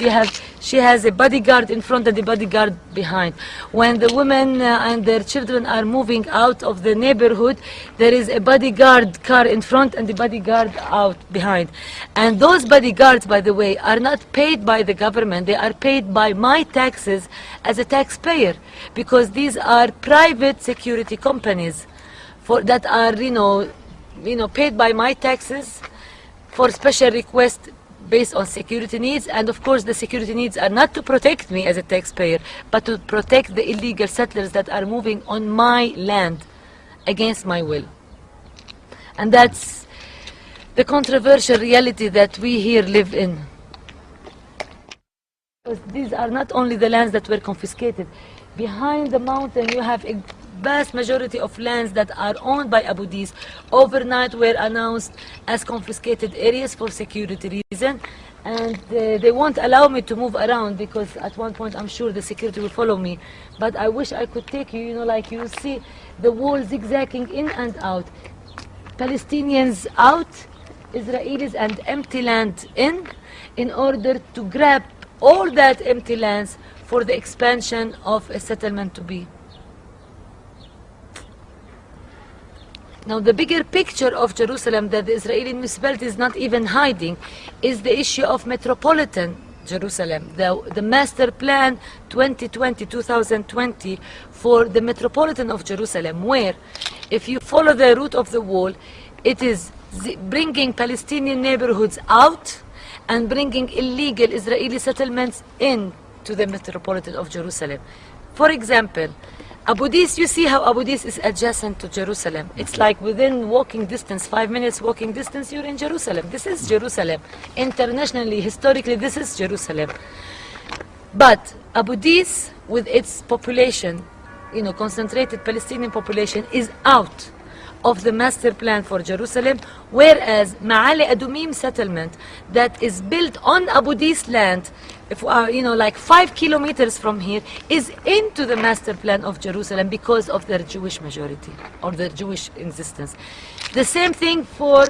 she has a bodyguard in front and a bodyguard behind. When the women and their children are moving out of the neighborhood, there is a bodyguard car in front and a bodyguard out behind. And those bodyguards, by the way, are not paid by the government. They are paid by my taxes as a taxpayer, because these are private security companies that are, paid by my taxes for special requests based on security needs. And of course the security needs are not to protect me as a taxpayer, but to protect the illegal settlers that are moving on my land against my will. And that's the controversial reality that we here live in. Because these are not only the lands that were confiscated. Behind the mountain you have a vast majority of lands that are owned by Abu Dis overnight were announced as confiscated areas for security reasons, and they won't allow me to move around because at one point I'm sure the security will follow me. But I wish I could take you, like you see the wall zigzagging in and out. Palestinians out, Israelis and empty land in order to grab all that empty lands for the expansion of a settlement to be. Now the bigger picture of Jerusalem that the Israeli municipality is not even hiding is the issue of metropolitan Jerusalem, the master plan 2020 for the metropolitan of Jerusalem, where if you follow the route of the wall, it is bringing Palestinian neighborhoods out and bringing illegal Israeli settlements in to the metropolitan of Jerusalem. For example, Abu Dis, you see how Abu Dis is adjacent to Jerusalem. It's like within walking distance, 5 minutes walking distance, you're in Jerusalem. This is Jerusalem. Internationally, historically, this is Jerusalem. But Abu Dis, with its population, concentrated Palestinian population, is out of the master plan for Jerusalem, whereas Ma'ale Adumim settlement that is built on Abu Dis land, like 5 kilometers from here, is into the master plan of Jerusalem because of their Jewish majority or their Jewish existence. The same thing for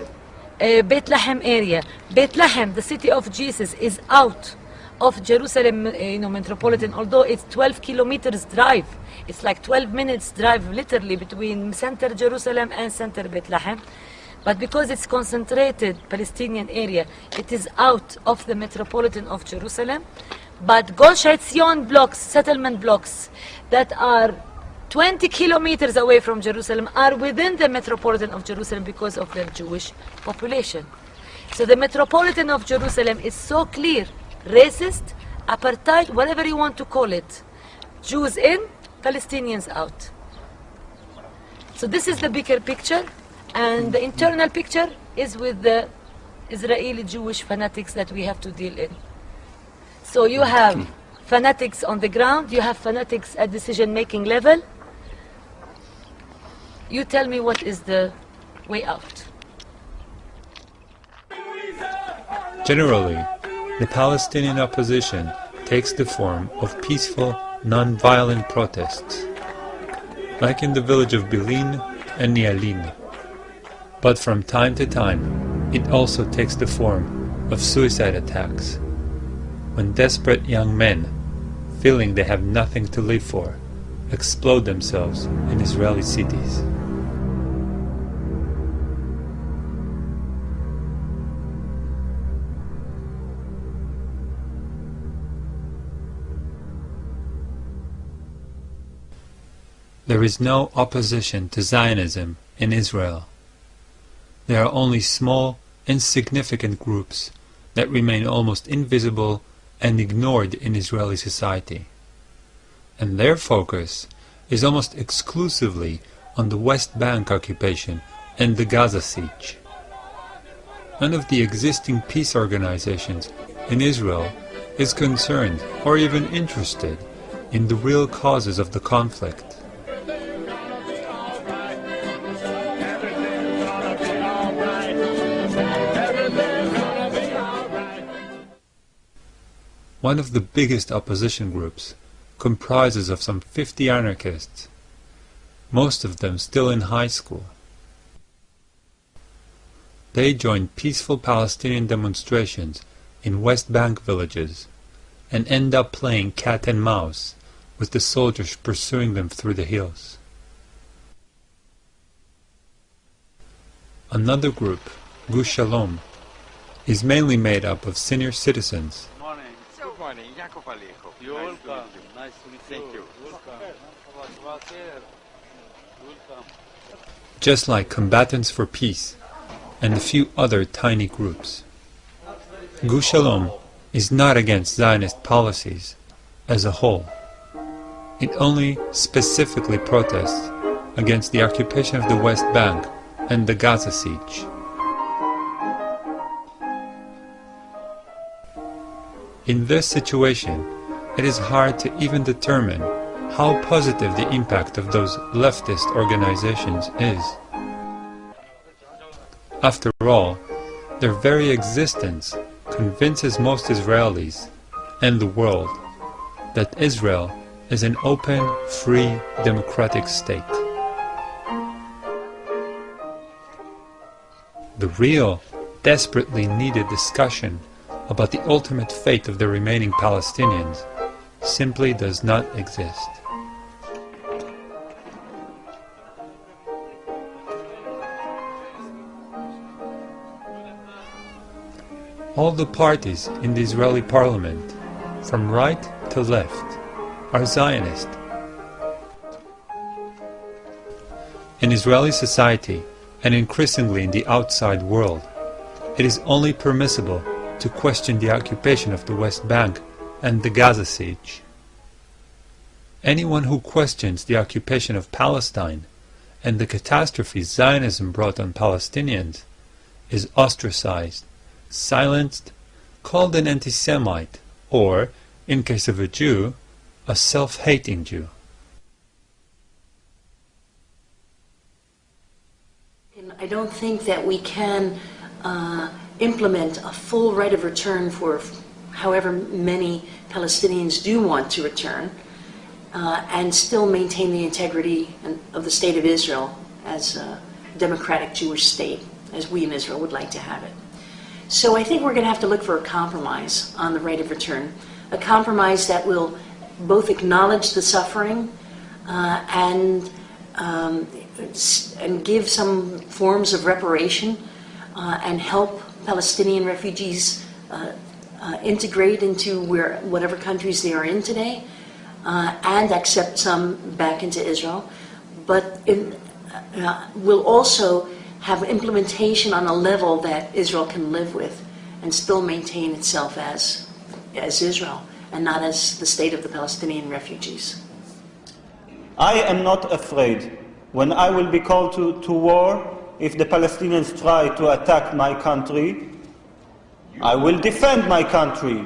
Bethlehem area. Bethlehem, the city of Jesus, is out of Jerusalem, metropolitan, although it's 12 kilometers drive. It's like 12 minutes drive literally between center Jerusalem and center Bethlehem. But because it's concentrated Palestinian area, it is out of the metropolitan of Jerusalem. But Gush Etzion blocks, settlement blocks that are 20 kilometers away from Jerusalem are within the metropolitan of Jerusalem because of their Jewish population. So the metropolitan of Jerusalem is so clear, racist, apartheid, whatever you want to call it. Jews in, Palestinians out. So this is the bigger picture, and the internal picture is with the Israeli Jewish fanatics that we have to deal in. So you have fanatics on the ground, you have fanatics at decision-making level. You tell me what is the way out. Generally, the Palestinian opposition takes the form of peaceful, non-violent protests, like in the village of Bilin and Nialin. But from time to time, it also takes the form of suicide attacks, when desperate young men, feeling they have nothing to live for, explode themselves in Israeli cities. There is no opposition to Zionism in Israel. There are only small, insignificant groups that remain almost invisible and ignored in Israeli society. And their focus is almost exclusively on the West Bank occupation and the Gaza siege. None of the existing peace organizations in Israel is concerned or even interested in the real causes of the conflict. One of the biggest opposition groups comprises of some 50 anarchists, most of them still in high school. They joined peaceful Palestinian demonstrations in West Bank villages and end up playing cat and mouse with the soldiers pursuing them through the hills. Another group, Gush Shalom, is mainly made up of senior citizens. You're welcome. Nice to meet you. Thank you. Just like Combatants for Peace and a few other tiny groups. Gush Shalom is not against Zionist policies as a whole. It only specifically protests against the occupation of the West Bank and the Gaza siege. In this situation, it is hard to even determine how positive the impact of those leftist organizations is. After all, their very existence convinces most Israelis and the world that Israel is an open, free, democratic state. The real, desperately needed discussion about the ultimate fate of the remaining Palestinians simply does not exist. All the parties in the Israeli parliament, from right to left, are Zionist. In Israeli society, and increasingly in the outside world, it is only permissible to question the occupation of the West Bank and the Gaza siege. Anyone who questions the occupation of Palestine and the catastrophe Zionism brought on Palestinians is ostracized, silenced, called an anti-Semite, or, in case of a Jew, a self-hating Jew. I don't think that we can implement a full right of return for however many Palestinians do want to return and still maintain the integrity of the State of Israel as a democratic Jewish state, as we in Israel would like to have it. So I think we're going to have to look for a compromise on the right of return, a compromise that will both acknowledge the suffering and give some forms of reparation and help Palestinian refugees integrate into whatever countries they are in today, and accept some back into Israel, but will also have implementation on a level that Israel can live with and still maintain itself as Israel and not as the state of the Palestinian refugees. I am not afraid. When I will be called to war, if the Palestinians try to attack my country, I will defend my country.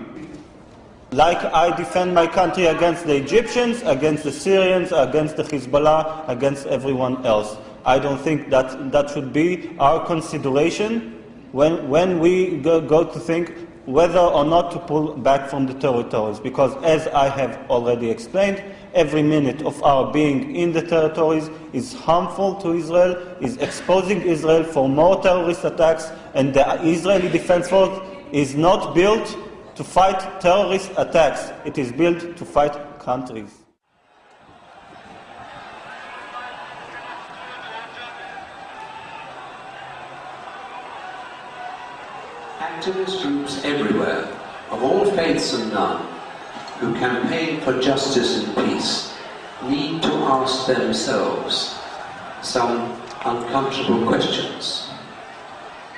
Like I defend my country against the Egyptians, against the Syrians, against the Hezbollah, against everyone else. I don't think that should be our consideration when we go to think whether or not to pull back from the territories. Because as I have already explained, every minute of our being in the territories is harmful to Israel, is exposing Israel for more terrorist attacks, and the Israeli Defense Force is not built to fight terrorist attacks. It is built to fight countries. Activist groups everywhere, of all faiths and none, who campaign for justice and peace, need to ask themselves some uncomfortable questions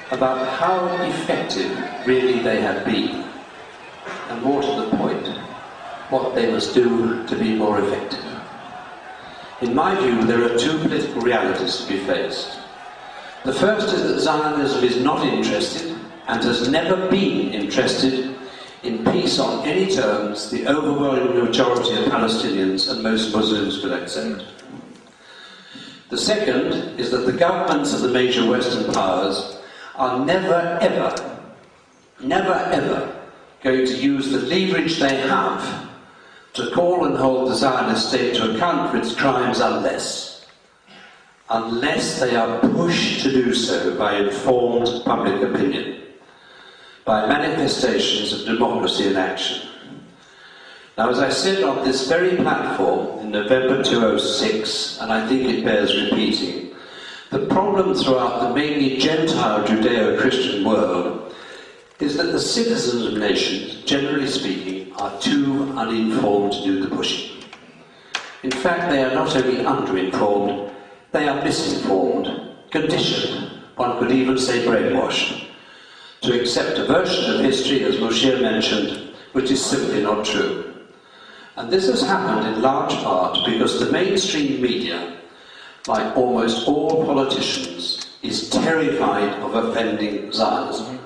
about how effective really they have been, and more to the point, what they must do to be more effective. In my view, there are two political realities to be faced. The first is that Zionism is not interested, and has never been interested, in peace on any terms the overwhelming majority of Palestinians and most Muslims will accept. The second is that the governments of the major Western powers are never ever going to use the leverage they have to call and hold the Zionist state to account for its crimes unless they are pushed to do so by informed public opinion, by manifestations of democracy in action. Now, as I said on this very platform in November 2006, and I think it bears repeating, the problem throughout the mainly Gentile Judeo-Christian world is that the citizens of nations, generally speaking, are too uninformed to do the pushing. In fact, they are not only underinformed, they are misinformed, conditioned, one could even say brainwashed, to accept a version of history, as Moshe mentioned, which is simply not true. And this has happened in large part because the mainstream media, like almost all politicians, is terrified of offending Zionism.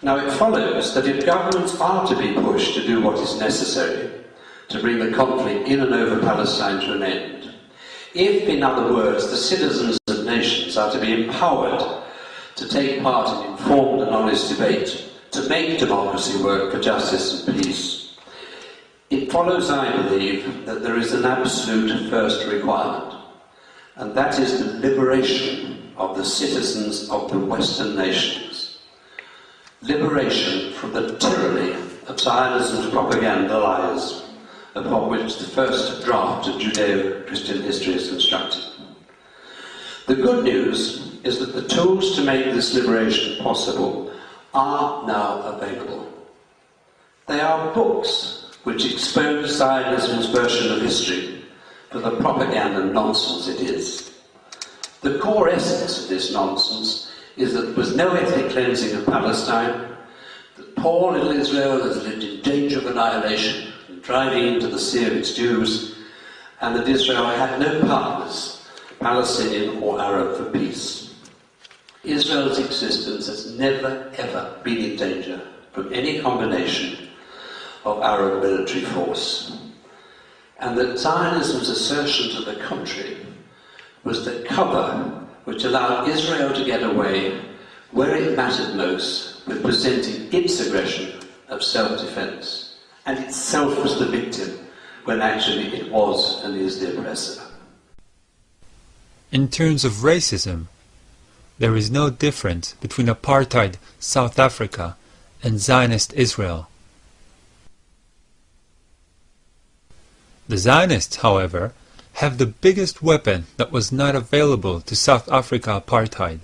Now it follows that if governments are to be pushed to do what is necessary to bring the conflict in and over Palestine to an end, if, in other words, the citizens of nations are to be empowered to take part in informed and honest debate, to make democracy work for justice and peace, it follows, I believe, that there is an absolute first requirement, and that is the liberation of the citizens of the Western nations. Liberation from the tyranny of Zionism's propaganda lies, upon which the first draft of Judeo-Christian history is constructed. The good news is that the tools to make this liberation possible are now available. They are books which expose Zionism's version of history for the propaganda nonsense it is. The core essence of this nonsense is that there was no ethnic cleansing of Palestine, that poor little Israel has lived in danger of annihilation and driving into the sea of its Jews, and that Israel had no partners, Palestinian or Arab, for peace. Israel's existence has never ever been in danger from any combination of Arab military force, and that Zionism's assertion to the contrary was the cover which allowed Israel to get away where it mattered most with presenting its aggression of self-defense, and itself was the victim when actually it was and is the oppressor. In terms of racism, there is no difference between apartheid South Africa and Zionist Israel. The Zionists, however, have the biggest weapon that was not available to South Africa apartheid.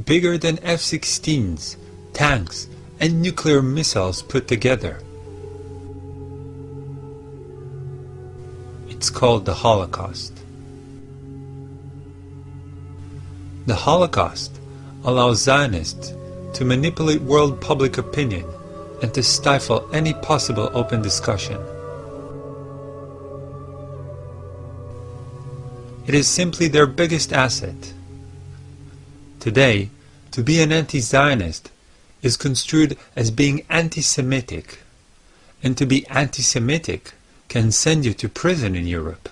Bigger than F-16s, tanks, and nuclear missiles put together. It's called the Holocaust. The Holocaust allows Zionists to manipulate world public opinion and to stifle any possible open discussion. It is simply their biggest asset. Today, to be an anti-Zionist is construed as being anti-Semitic, and to be anti-Semitic can send you to prison in Europe.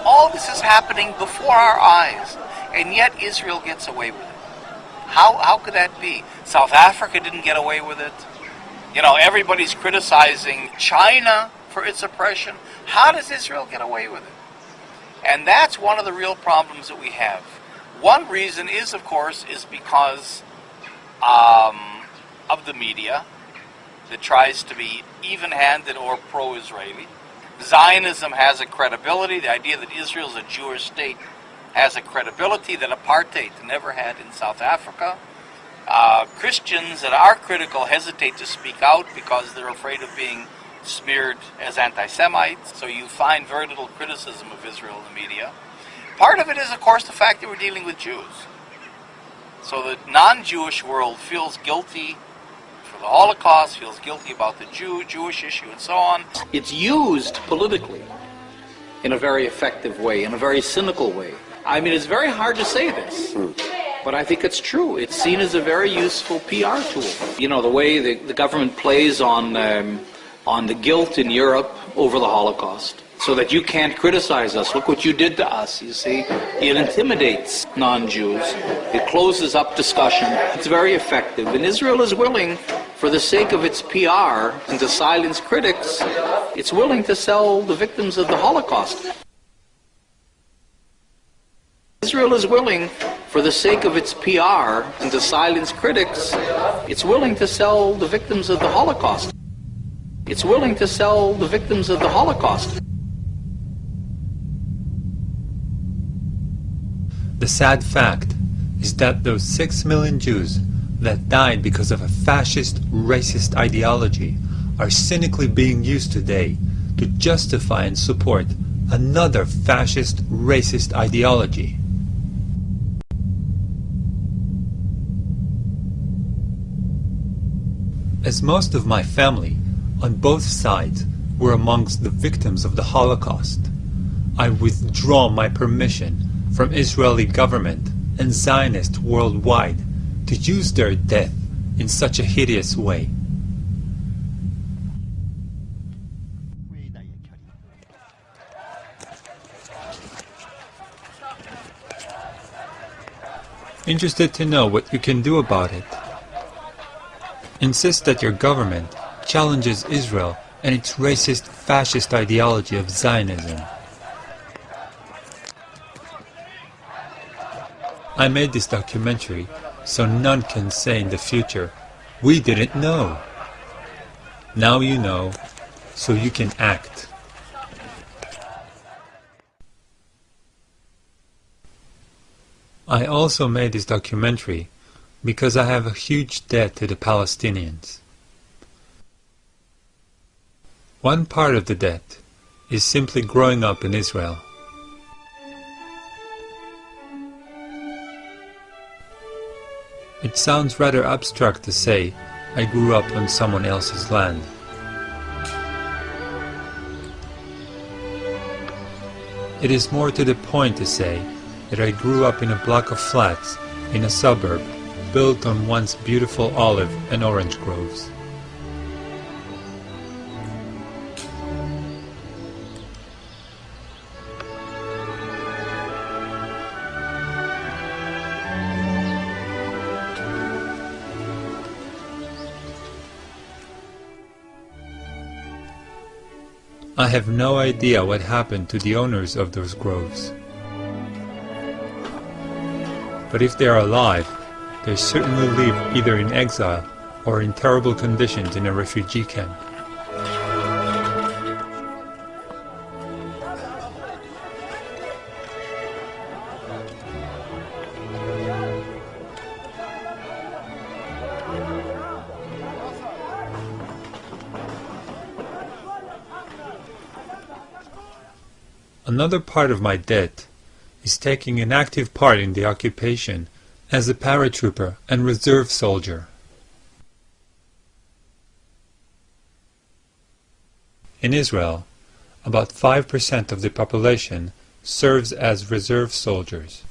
All this is happening before our eyes, and yet Israel gets away with it. How could that be? South Africa didn't get away with it. You know, everybody's criticizing China for its oppression. How does Israel get away with it? And that's one of the real problems that we have. One reason is, of course, is because of the media that tries to be even-handed or pro-Israeli. Zionism has a credibility. The idea that Israel is a Jewish state has a credibility that apartheid never had in South Africa. Christians that are critical hesitate to speak out because they're afraid of being smeared as anti-Semites. So you find very little criticism of Israel in the media. Part of it is, of course, the fact that we're dealing with Jews. So the non-Jewish world feels guilty the Holocaust, feels guilty about the Jewish issue, and so on. It's used politically in a very effective way, in a very cynical way. I mean, it's very hard to say this, but I think it's true. It's seen as a very useful PR tool. You know, the way the government plays on the guilt in Europe over the Holocaust, so that you can't criticize us. Look what you did to us, you see. It intimidates non-Jews. It closes up discussion. It's very effective. And Israel is willing, for the sake of its PR and to silence critics, it's willing to sell the victims of the Holocaust. Israel is willing, for the sake of its PR and to silence critics, it's willing to sell the victims of the Holocaust. It's willing to sell the victims of the Holocaust. The sad fact is that those 6 million Jews that died because of a fascist, racist ideology are cynically being used today to justify and support another fascist, racist ideology. As most of my family, on both sides, were amongst the victims of the Holocaust, I withdraw my permission from Israeli government and Zionists worldwide to use their death in such a hideous way. Interested to know what you can do about it? Insist that your government challenges Israel and its racist, fascist ideology of Zionism. I made this documentary so none can say in the future, "We didn't know." Now you know, so you can act. I also made this documentary because I have a huge debt to the Palestinians. One part of the debt is simply growing up in Israel. It sounds rather abstract to say I grew up on someone else's land. It is more to the point to say that I grew up in a block of flats in a suburb built on once beautiful olive and orange groves. I have no idea what happened to the owners of those groves. But if they are alive, they certainly live either in exile or in terrible conditions in a refugee camp. Another part of my debt is taking an active part in the occupation as a paratrooper and reserve soldier. In Israel, about 5% of the population serves as reserve soldiers,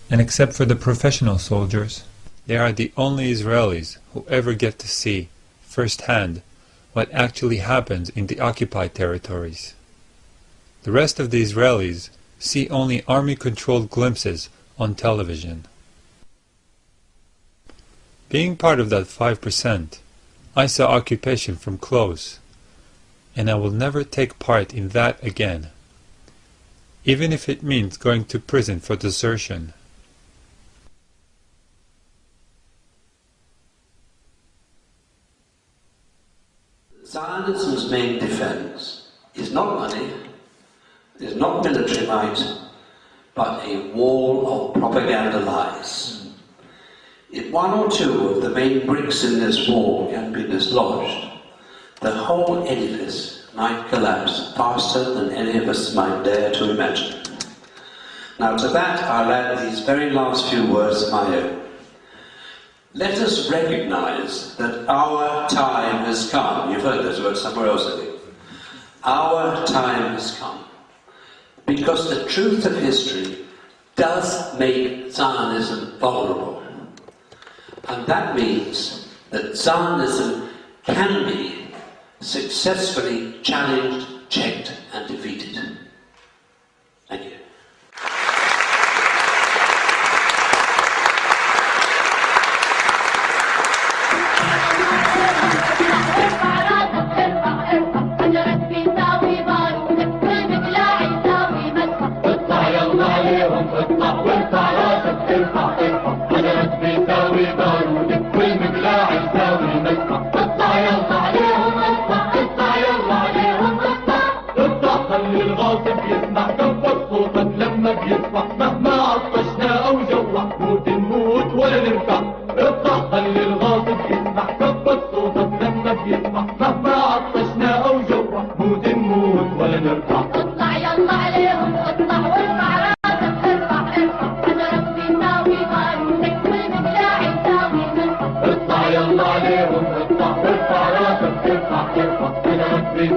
and except for the professional soldiers, they are the only Israelis who ever get to see firsthand what actually happens in the occupied territories. The rest of the Israelis see only army-controlled glimpses on television. Being part of that 5%, I saw occupation from close, and I will never take part in that again, even if it means going to prison for desertion. Zionism's main defense is not money, is not military might, but a wall of propaganda lies. If one or two of the main bricks in this wall can be dislodged, the whole edifice might collapse faster than any of us might dare to imagine. Now to that I'll add these very last few words of my own. Let us recognize that our time has come. You've heard those words somewhere else, I think. Our time has come. Because the truth of history does make Zionism vulnerable. And that means that Zionism can be successfully challenged, checked, and defeated. Thank you. مهما عطشنا او جوع موت نموت ولا نرجع اطلع خلي الغاصب يسمع كبر صوتك لما بيسمع مهما عطشنا او جوع موت نموت ولا نرجع اطلع يلا عليهم اطلع وارفع راسك ارفع انا ربي ناوي بارودك والمقلاع يساوي منك اطلع يلا عليهم اطلع وارفع راسك ارفع انا ربي